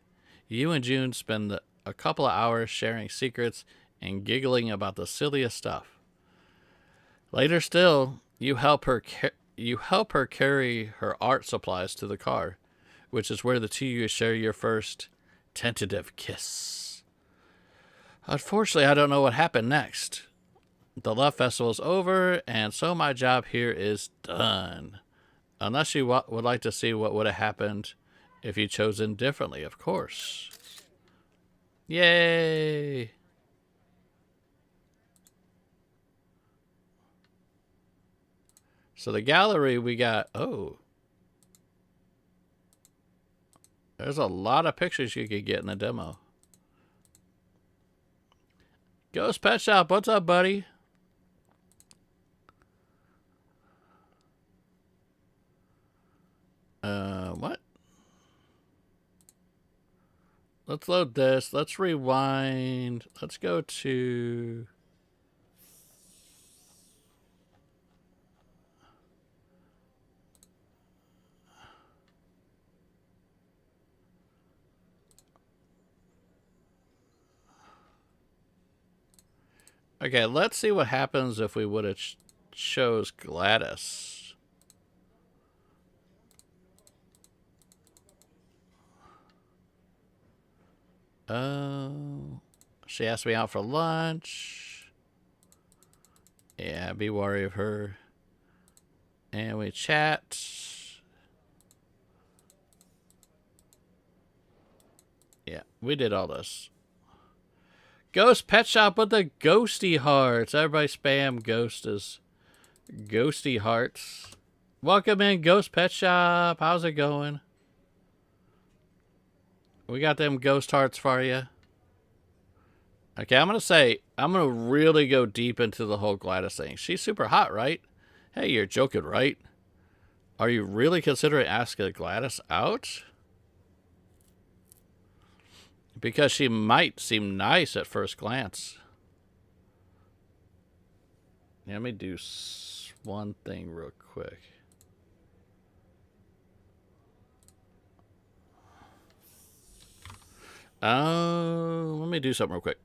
you and June spend a couple of hours sharing secrets and giggling about the silliest stuff. Later still, you help her carry her art supplies to the car, which is where the two of you share your first tentative kiss. Unfortunately, I don't know what happened next. The Love Festival is over, and so my job here is done. Unless you would like to see what would have happened if you chosen differently, of course. Yay! So the gallery we got, there's a lot of pictures you could get in the demo. Ghost Pet Shop, what's up, buddy? What? Let's load this. Let's rewind. Let's go to... Okay, let's see what happens if we would have chose Gladys. She asked me out for lunch. Yeah, be wary of her. And we chat. Yeah, we did all this. Ghost Pet Shop with the ghosty hearts. Everybody spam Ghost as ghosty hearts. Welcome in, Ghost Pet Shop. How's it going? We got them ghost hearts for you. Okay, I'm going to really go deep into the whole Gladys thing. She's super hot, right? Hey, you're joking, right? Are you really considering asking Gladys out? Because she might seem nice at first glance. Yeah, let me do one thing real quick. Let me do something real quick.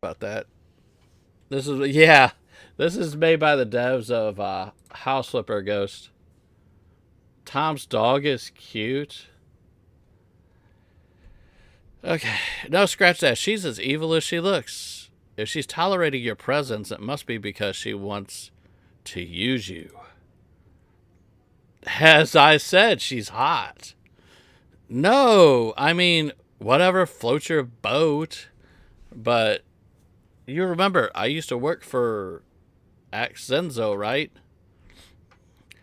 About that. This is made by the devs of House Flipper Ghost. Tom's dog is cute. Okay, no, scratch that. She's as evil as she looks. If she's tolerating your presence, it must be because she wants to use you. As I said, she's hot. No, I mean, whatever floats your boat. But you remember, I used to work for Axenzo, right?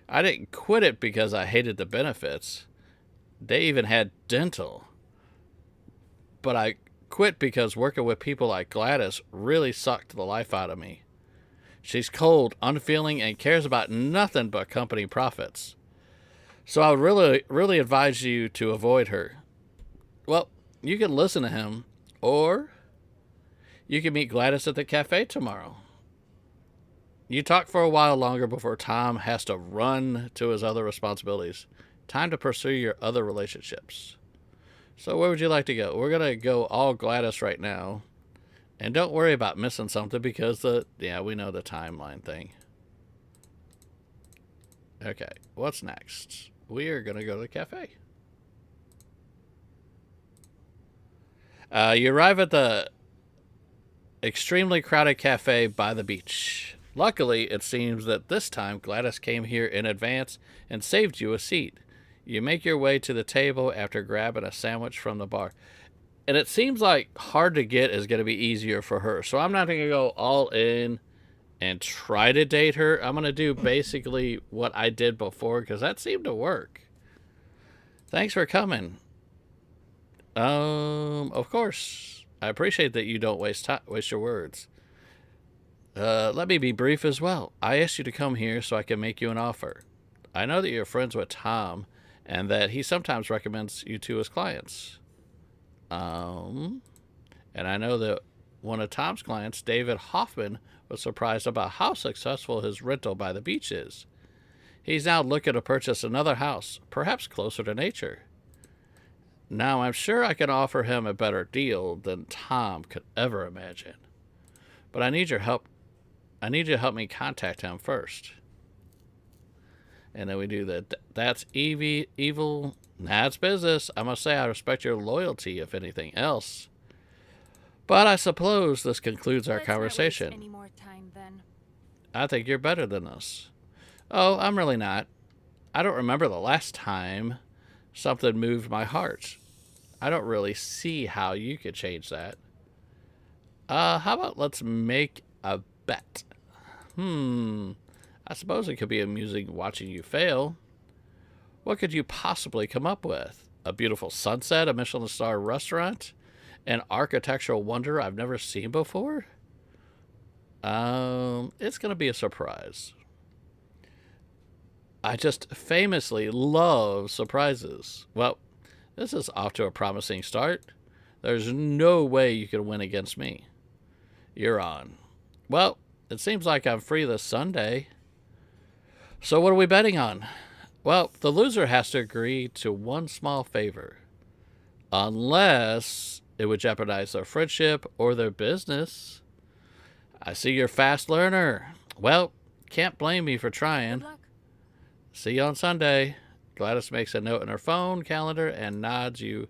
I didn't quit it because I hated the benefits. They even had dental. But I quit because working with people like Gladys really sucked the life out of me. She's cold, unfeeling, and cares about nothing but company profits. So I would really advise you to avoid her. Well, you can listen to him, or you can meet Gladys at the cafe tomorrow. You talk for a while longer before Tom has to run to his other responsibilities. Time to pursue your other relationships. So where would you like to go? We're going to go all Gladys right now. And don't worry about missing something because we know the timeline thing. Okay, what's next? We are going to go to the cafe. You arrive at the extremely crowded cafe by the beach. Luckily, it seems that this time Gladys came here in advance and saved you a seat. You make your way to the table after grabbing a sandwich from the bar. And it seems like hard to get is going to be easier for her. So I'm not going to go all in and try to date her. I'm going to do basically what I did before because that seemed to work. Thanks for coming. Of course. I appreciate that you don't waste your words. Let me be brief as well. I asked you to come here so I can make you an offer. I know that you're friends with Tom and that he sometimes recommends you to his clients. And I know that one of Tom's clients, David Hoffman, was surprised about how successful his rental by the beach is. He's now looking to purchase another house, perhaps closer to nature. Now, I'm sure I can offer him a better deal than Tom could ever imagine. But I need your help. I need you to help me contact him first. And then we do that's evil. That's business. I must say I respect your loyalty, if anything else. But I suppose this concludes our conversation. Not waste any more time, then. I think you're better than us. Oh, I'm really not. I don't remember the last time something moved my heart. I don't really see how you could change that. How about let's make a bet? I suppose it could be amusing watching you fail. What could you possibly come up with? A beautiful sunset, a Michelin star restaurant, an architectural wonder I've never seen before? It's going to be a surprise. I just famously love surprises. Well, this is off to a promising start. There's no way you can win against me. You're on. Well, it seems like I'm free this Sunday. So what are we betting on? Well, the loser has to agree to one small favor. Unless it would jeopardize their friendship or their business. I see you're a fast learner. Well, can't blame me for trying. Good luck. See you on Sunday. Gladys makes a note in her phone calendar and nods you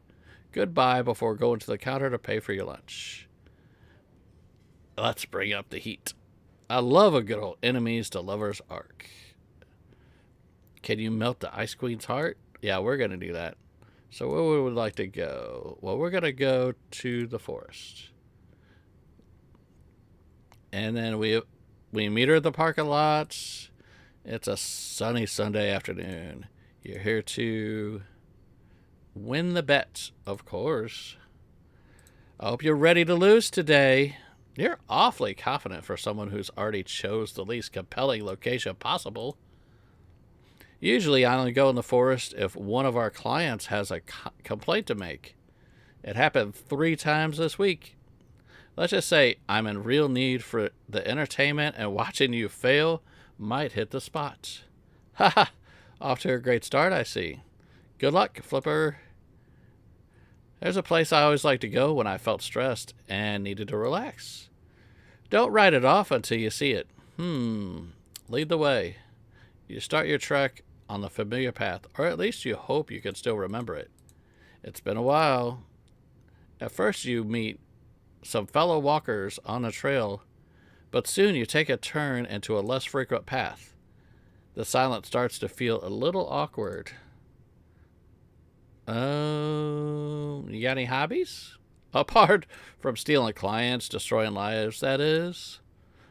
goodbye before going to the counter to pay for your lunch. Let's bring up the heat. I love a good old enemies to lovers arc. Can you melt the Ice Queen's heart? Yeah, we're going to do that. So where would we like to go? Well, we're going to go to the forest. And then we meet her at the parking lot. It's a sunny Sunday afternoon. You're here to win the bet, of course. I hope you're ready to lose today. You're awfully confident for someone who's already chose the least compelling location possible. Usually I only go in the forest if one of our clients has a complaint to make. It happened 3 times this week. Let's just say I'm in real need for the entertainment and watching you fail might hit the spot. Haha, off to a great start, I see. Good luck, Flipper. There's a place I always like to go when I felt stressed and needed to relax. Don't write it off until you see it. Lead the way. You start your trek on the familiar path, or at least you hope you can still remember it. It's been a while. At first you meet some fellow walkers on the trail, but soon you take a turn into a less frequent path. The silence starts to feel a little awkward. You got any hobbies? Apart from stealing clients, destroying lives, that is.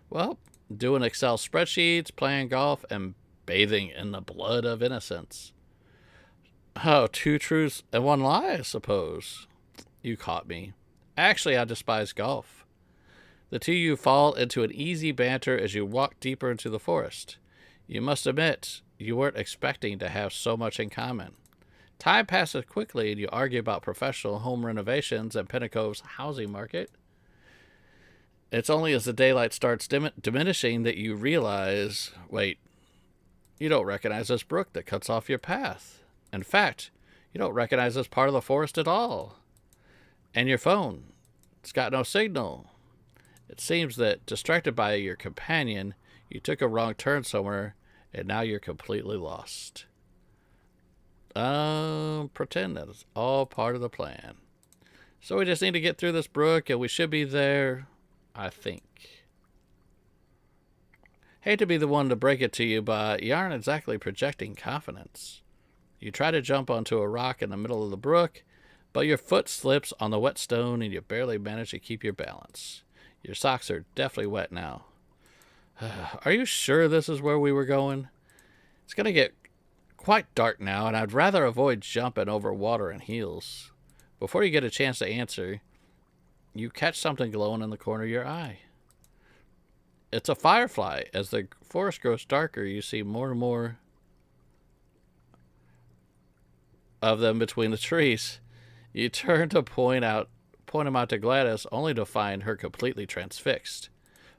Well, doing Excel spreadsheets, playing golf, and bathing in the blood of innocence. Oh, 2 truths and 1 lie, I suppose. You caught me. Actually, I despise golf. The two of you fall into an easy banter as you walk deeper into the forest. You must admit, you weren't expecting to have so much in common. Time passes quickly and you argue about professional home renovations and Pinnacove's housing market. It's only as the daylight starts diminishing that you realize, wait, you don't recognize this brook that cuts off your path. In fact, you don't recognize this part of the forest at all. And your phone, it's got no signal. It seems that, distracted by your companion, you took a wrong turn somewhere, and now you're completely lost. Pretend that it's all part of the plan. So we just need to get through this brook, and we should be there, I think. Hate to be the one to break it to you, but you aren't exactly projecting confidence. You try to jump onto a rock in the middle of the brook, but your foot slips on the wet stone and you barely manage to keep your balance. Your socks are definitely wet now. Are you sure this is where we were going? It's going to get quite dark now, and I'd rather avoid jumping over water in heels. Before you get a chance to answer, you catch something glowing in the corner of your eye. It's a firefly. As the forest grows darker, you see more and more of them between the trees. You turn to point them out to Gladys, only to find her completely transfixed.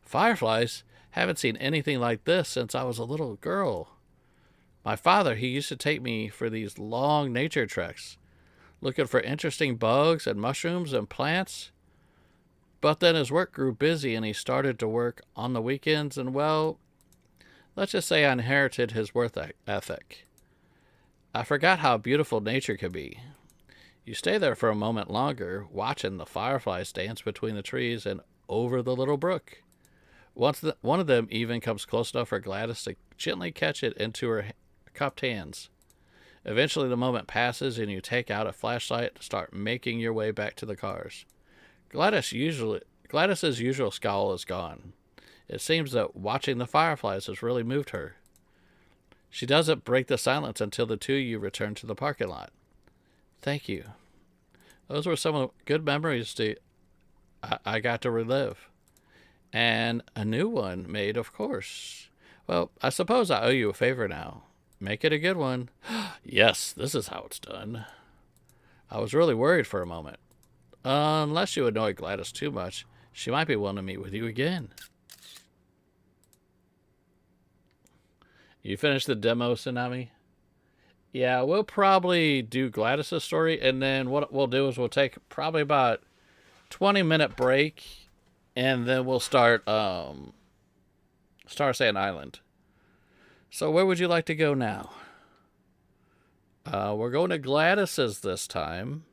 Fireflies? Haven't seen anything like this since I was a little girl. My father, he used to take me for these long nature treks, looking for interesting bugs and mushrooms and plants. But then his work grew busy and he started to work on the weekends, and well, let's just say I inherited his work ethic. I forgot how beautiful nature could be. You stay there for a moment longer, watching the fireflies dance between the trees and over the little brook. One of them even comes close enough for Gladys to gently catch it into her cupped hands. Eventually the moment passes and you take out a flashlight to start making your way back to the cars. Gladys's usual scowl is gone. It seems that watching the fireflies has really moved her. She doesn't break the silence until the two of you return to the parking lot. Thank you. Those were some good memories I got to relive. And a new one made, of course. Well, I suppose I owe you a favor now. Make it a good one. Yes, this is how it's done. I was really worried for a moment. Unless you annoy Gladys too much, she might be willing to meet with you again. You finished the demo, Tsunami? Yeah, we'll probably do Gladys' story, and then what we'll do is we'll take probably about 20-minute break, and then we'll start Star Sand Island. So where would you like to go now? We're going to Gladys's this time.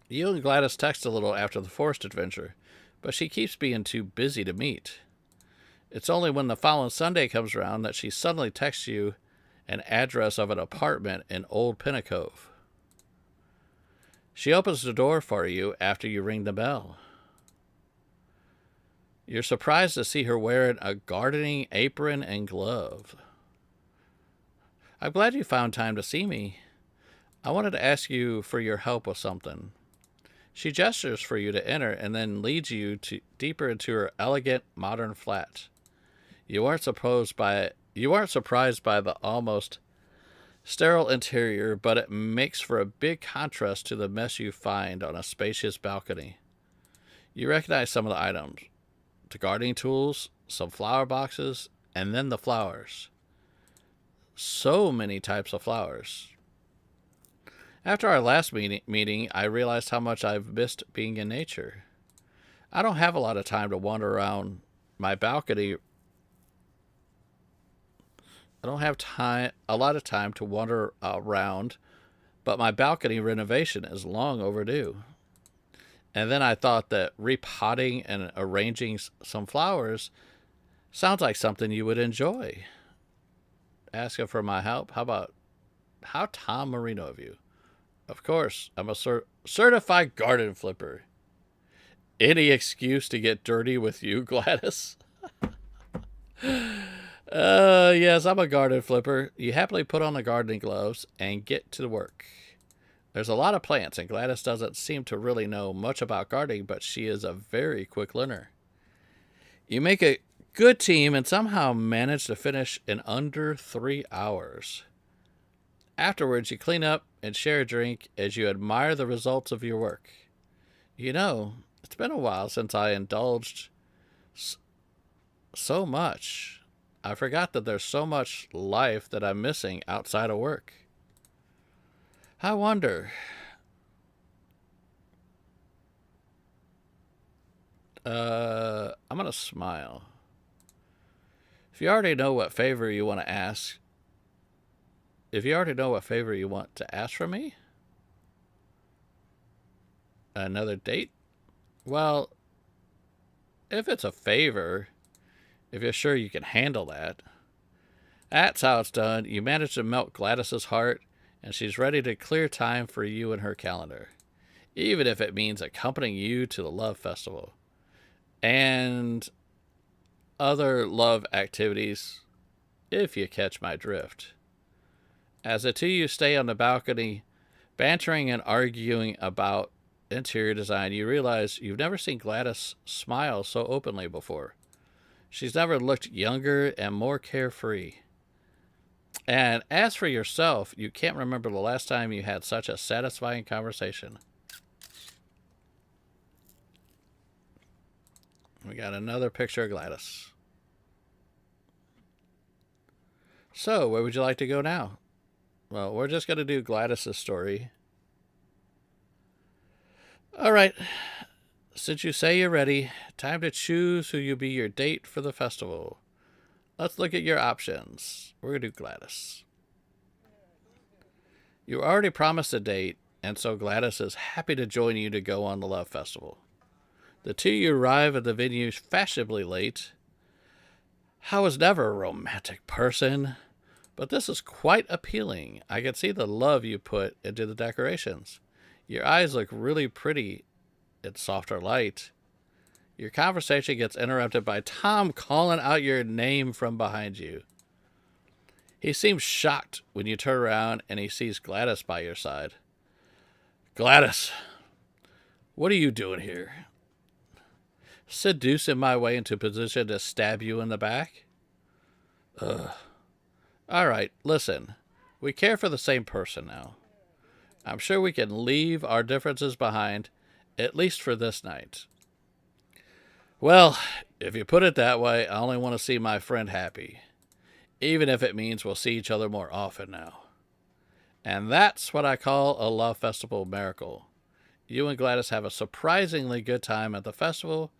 You and Gladys text a little after the forest adventure, but she keeps being too busy to meet. It's only when the following Sunday comes around that she suddenly texts you an address of an apartment in Old Pinnacove. She opens the door for you after you ring the bell. You're surprised to see her wearing a gardening apron and glove. I'm glad you found time to see me. I wanted to ask you for your help with something. She gestures for you to enter and then leads you deeper into her elegant, modern flat. You aren't surprised by the almost sterile interior, but it makes for a big contrast to the mess you find on a spacious balcony. You recognize some of the items. The gardening tools, some flower boxes, and then the flowers. So many types of flowers. After our last meeting, I realized how much I've missed being in nature. I don't have a lot of time to wander around my balcony. I don't have a lot of time to wander around, but my balcony renovation is long overdue. And then I thought that repotting and arranging some flowers sounds like something you would enjoy. Asking for my help? How Tom Marino of you? Of course, I'm a certified garden flipper. Any excuse to get dirty with you, Gladys? Yes, I'm a garden flipper. You happily put on the gardening gloves and get to work. There's a lot of plants, and Gladys doesn't seem to really know much about gardening, but she is a very quick learner. You make a good team and somehow manage to finish in under 3 hours. Afterwards, you clean up and share a drink as you admire the results of your work. You know, it's been a while since I indulged so much. I forgot that there's so much life that I'm missing outside of work. I wonder. I'm going to smile. If you already know what favor you want to ask, from me? Another date? Well, if it's a favor, if you're sure you can handle that. That's how it's done. You manage to melt Gladys's heart, and she's ready to clear time for you in her calendar, even if it means accompanying you to the Love Festival and other love activities, if you catch my drift. As the two of you stay on the balcony, bantering and arguing about interior design, you realize you've never seen Gladys smile so openly before. She's never looked younger and more carefree. And as for yourself, you can't remember the last time you had such a satisfying conversation. We got another picture of Gladys. So, where would you like to go now? Well, we're just going to do Gladys' story. All right. Since you say you're ready, time to choose who will be your date for the festival. Let's look at your options. We're going to do Gladys. You already promised a date, and so Gladys is happy to join you to go on the Love Festival. The two of you arrive at the venue fashionably late. I was never a romantic person, but this is quite appealing. I can see the love you put into the decorations. Your eyes look really pretty in softer light. Your conversation gets interrupted by Tom calling out your name from behind you. He seems shocked when you turn around and he sees Gladys by your side. Gladys, what are you doing here? Seducing my way into a position to stab you in the back? Alright, listen. We care for the same person now. I'm sure we can leave our differences behind, at least for this night. Well, if you put it that way, I only want to see my friend happy. Even if it means we'll see each other more often now. And that's what I call a love festival miracle. You and Gladys have a surprisingly good time at the festival,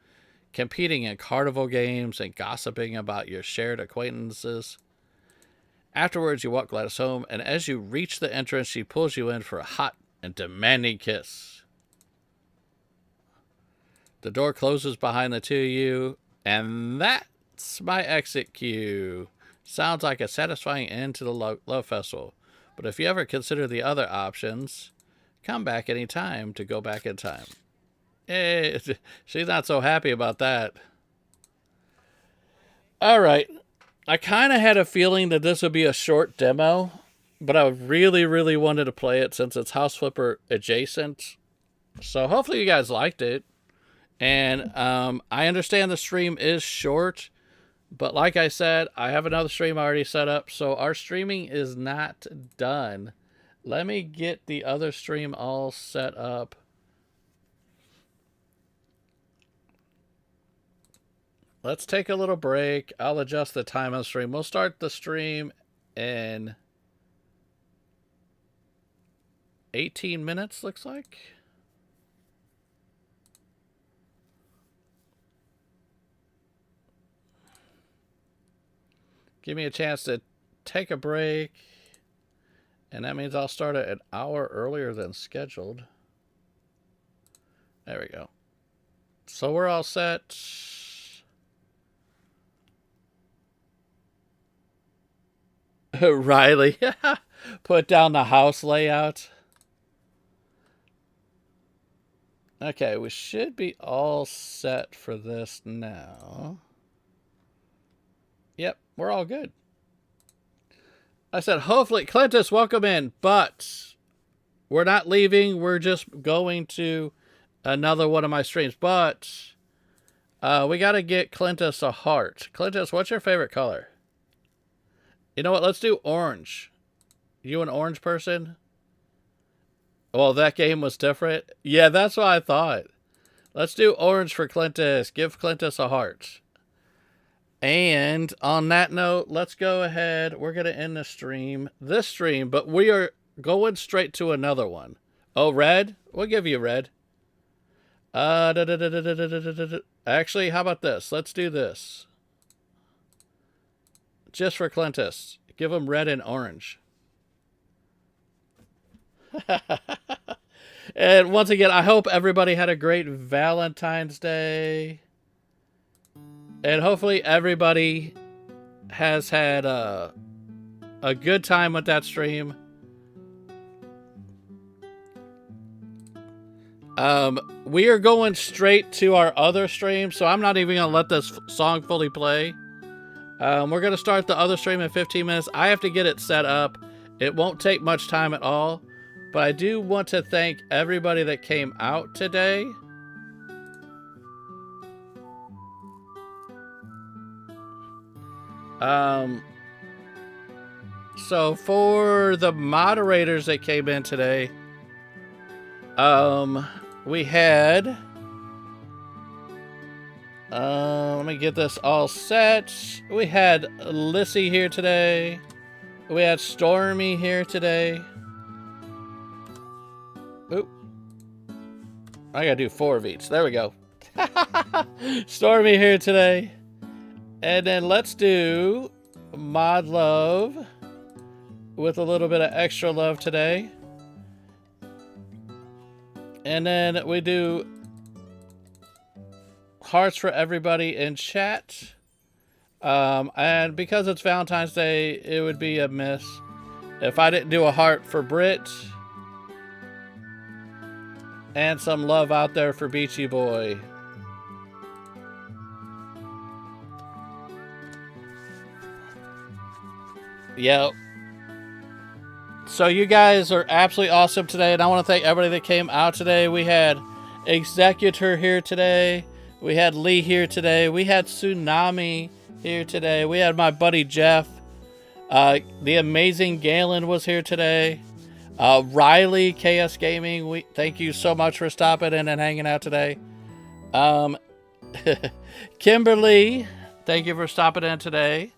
competing in carnival games and gossiping about your shared acquaintances. Afterwards, you walk Gladys home, and as you reach the entrance, she pulls you in for a hot and demanding kiss. The door closes behind the two of you, and that's my exit cue. Sounds like a satisfying end to the love festival. But if you ever consider the other options, come back any time to go back in time. Hey, she's not so happy about that. All right. I kind of had a feeling that this would be a short demo, but I really, really wanted to play it since it's House Flipper adjacent. So hopefully you guys liked it. And I understand the stream is short, but like I said, I have another stream already set up, so our streaming is not done. Let me get the other stream all set up. Let's take a little break. I'll adjust the time on the stream. We'll start the stream in 18 minutes, looks like. Give me a chance to take a break. And that means I'll start it an hour earlier than scheduled. There we go. So we're all set. Riley, put down the house layout. Okay, we should be all set for this now. Yep, we're all good. I said, hopefully, Clintus, welcome in, but we're not leaving. We're just going to another one of my streams, but we got to get Clintus a heart. Clintus, what's your favorite color? You know what? Let's do orange. You an orange person? Well, that game was different. Yeah, that's what I thought. Let's do orange for Clintus. Give Clintus a heart. And on that note, let's go ahead. We're going to end this stream, but we are going straight to another one. Oh, red? We'll give you red. Actually, how about this? Let's do this. Just for Clintus. Give him red and orange. And once again, I hope everybody had a great Valentine's Day. And hopefully everybody has had a good time with that stream. We are going straight to our other stream, so I'm not even going to let this song fully play. We're going to start the other stream in 15 minutes. I have to get it set up. It won't take much time at all. But I do want to thank everybody that came out today. So for the moderators that came in today, we had, let me get this all set. We had Lissy here today. We had Stormy here today. Oop. I gotta do 4 of each. There we go. Stormy here today. And then let's do Mod Love with a little bit of extra love today. And then we do hearts for everybody in chat. And because it's Valentine's Day, it would be a miss if I didn't do a heart for Brit. And some love out there for Beachy Boy. Yep. So you guys are absolutely awesome today, and I want to thank everybody that came out today. We had Executor here today. We had Lee here today. We had Tsunami here today. We had my buddy Jeff. The amazing Galen was here today. Riley, KS Gaming, thank you so much for stopping in and hanging out today. Kimberly, thank you for stopping in today.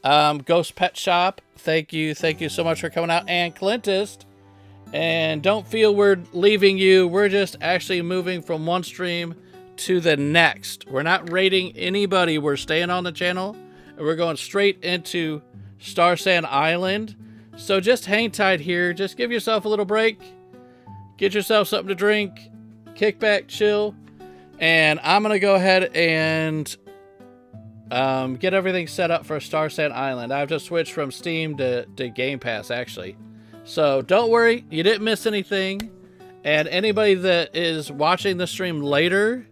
Ghost Pet Shop, thank you so much for coming out. And Clintist, and don't feel we're leaving you. We're just actually moving from one stream to the next. We're not raiding anybody. We're staying on the channel, and we're going straight into Star Sand Island. So just hang tight here. Just give yourself a little break. Get yourself something to drink. Kick back, chill. And I'm going to go ahead and get everything set up for Star Sand Island. I've just switched from Steam to Game Pass, actually. So don't worry. You didn't miss anything. And anybody that is watching the stream later,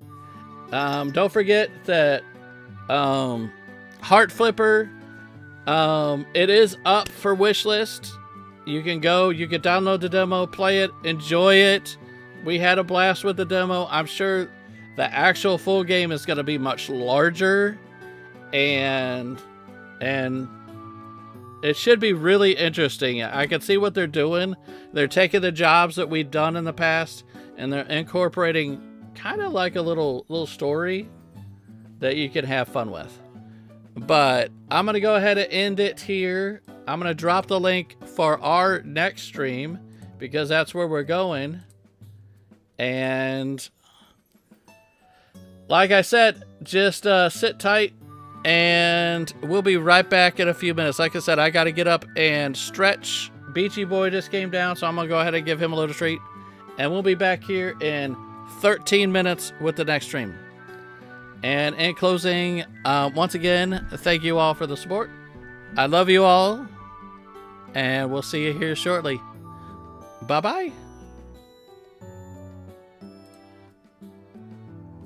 don't forget that Heart Flipper, it is up for wishlist. You can go, you can download the demo, play it, enjoy it. We had a blast with the demo. I'm sure the actual full game is going to be much larger, and it should be really interesting. I can see what they're doing. They're taking the jobs that we've done in the past, and they're incorporating kind of like a little story that you can have fun with. But I'm going to go ahead and end it here. I'm going to drop the link for our next stream because that's where we're going. And like I said, just sit tight and we'll be right back in a few minutes. Like I said, I got to get up and stretch. Beachy Boy just came down, so I'm going to go ahead and give him a little treat. And we'll be back here in 13 minutes with the next stream. And in closing, once again, thank you all for the support. I love you all, and we'll see you here shortly. Bye-bye.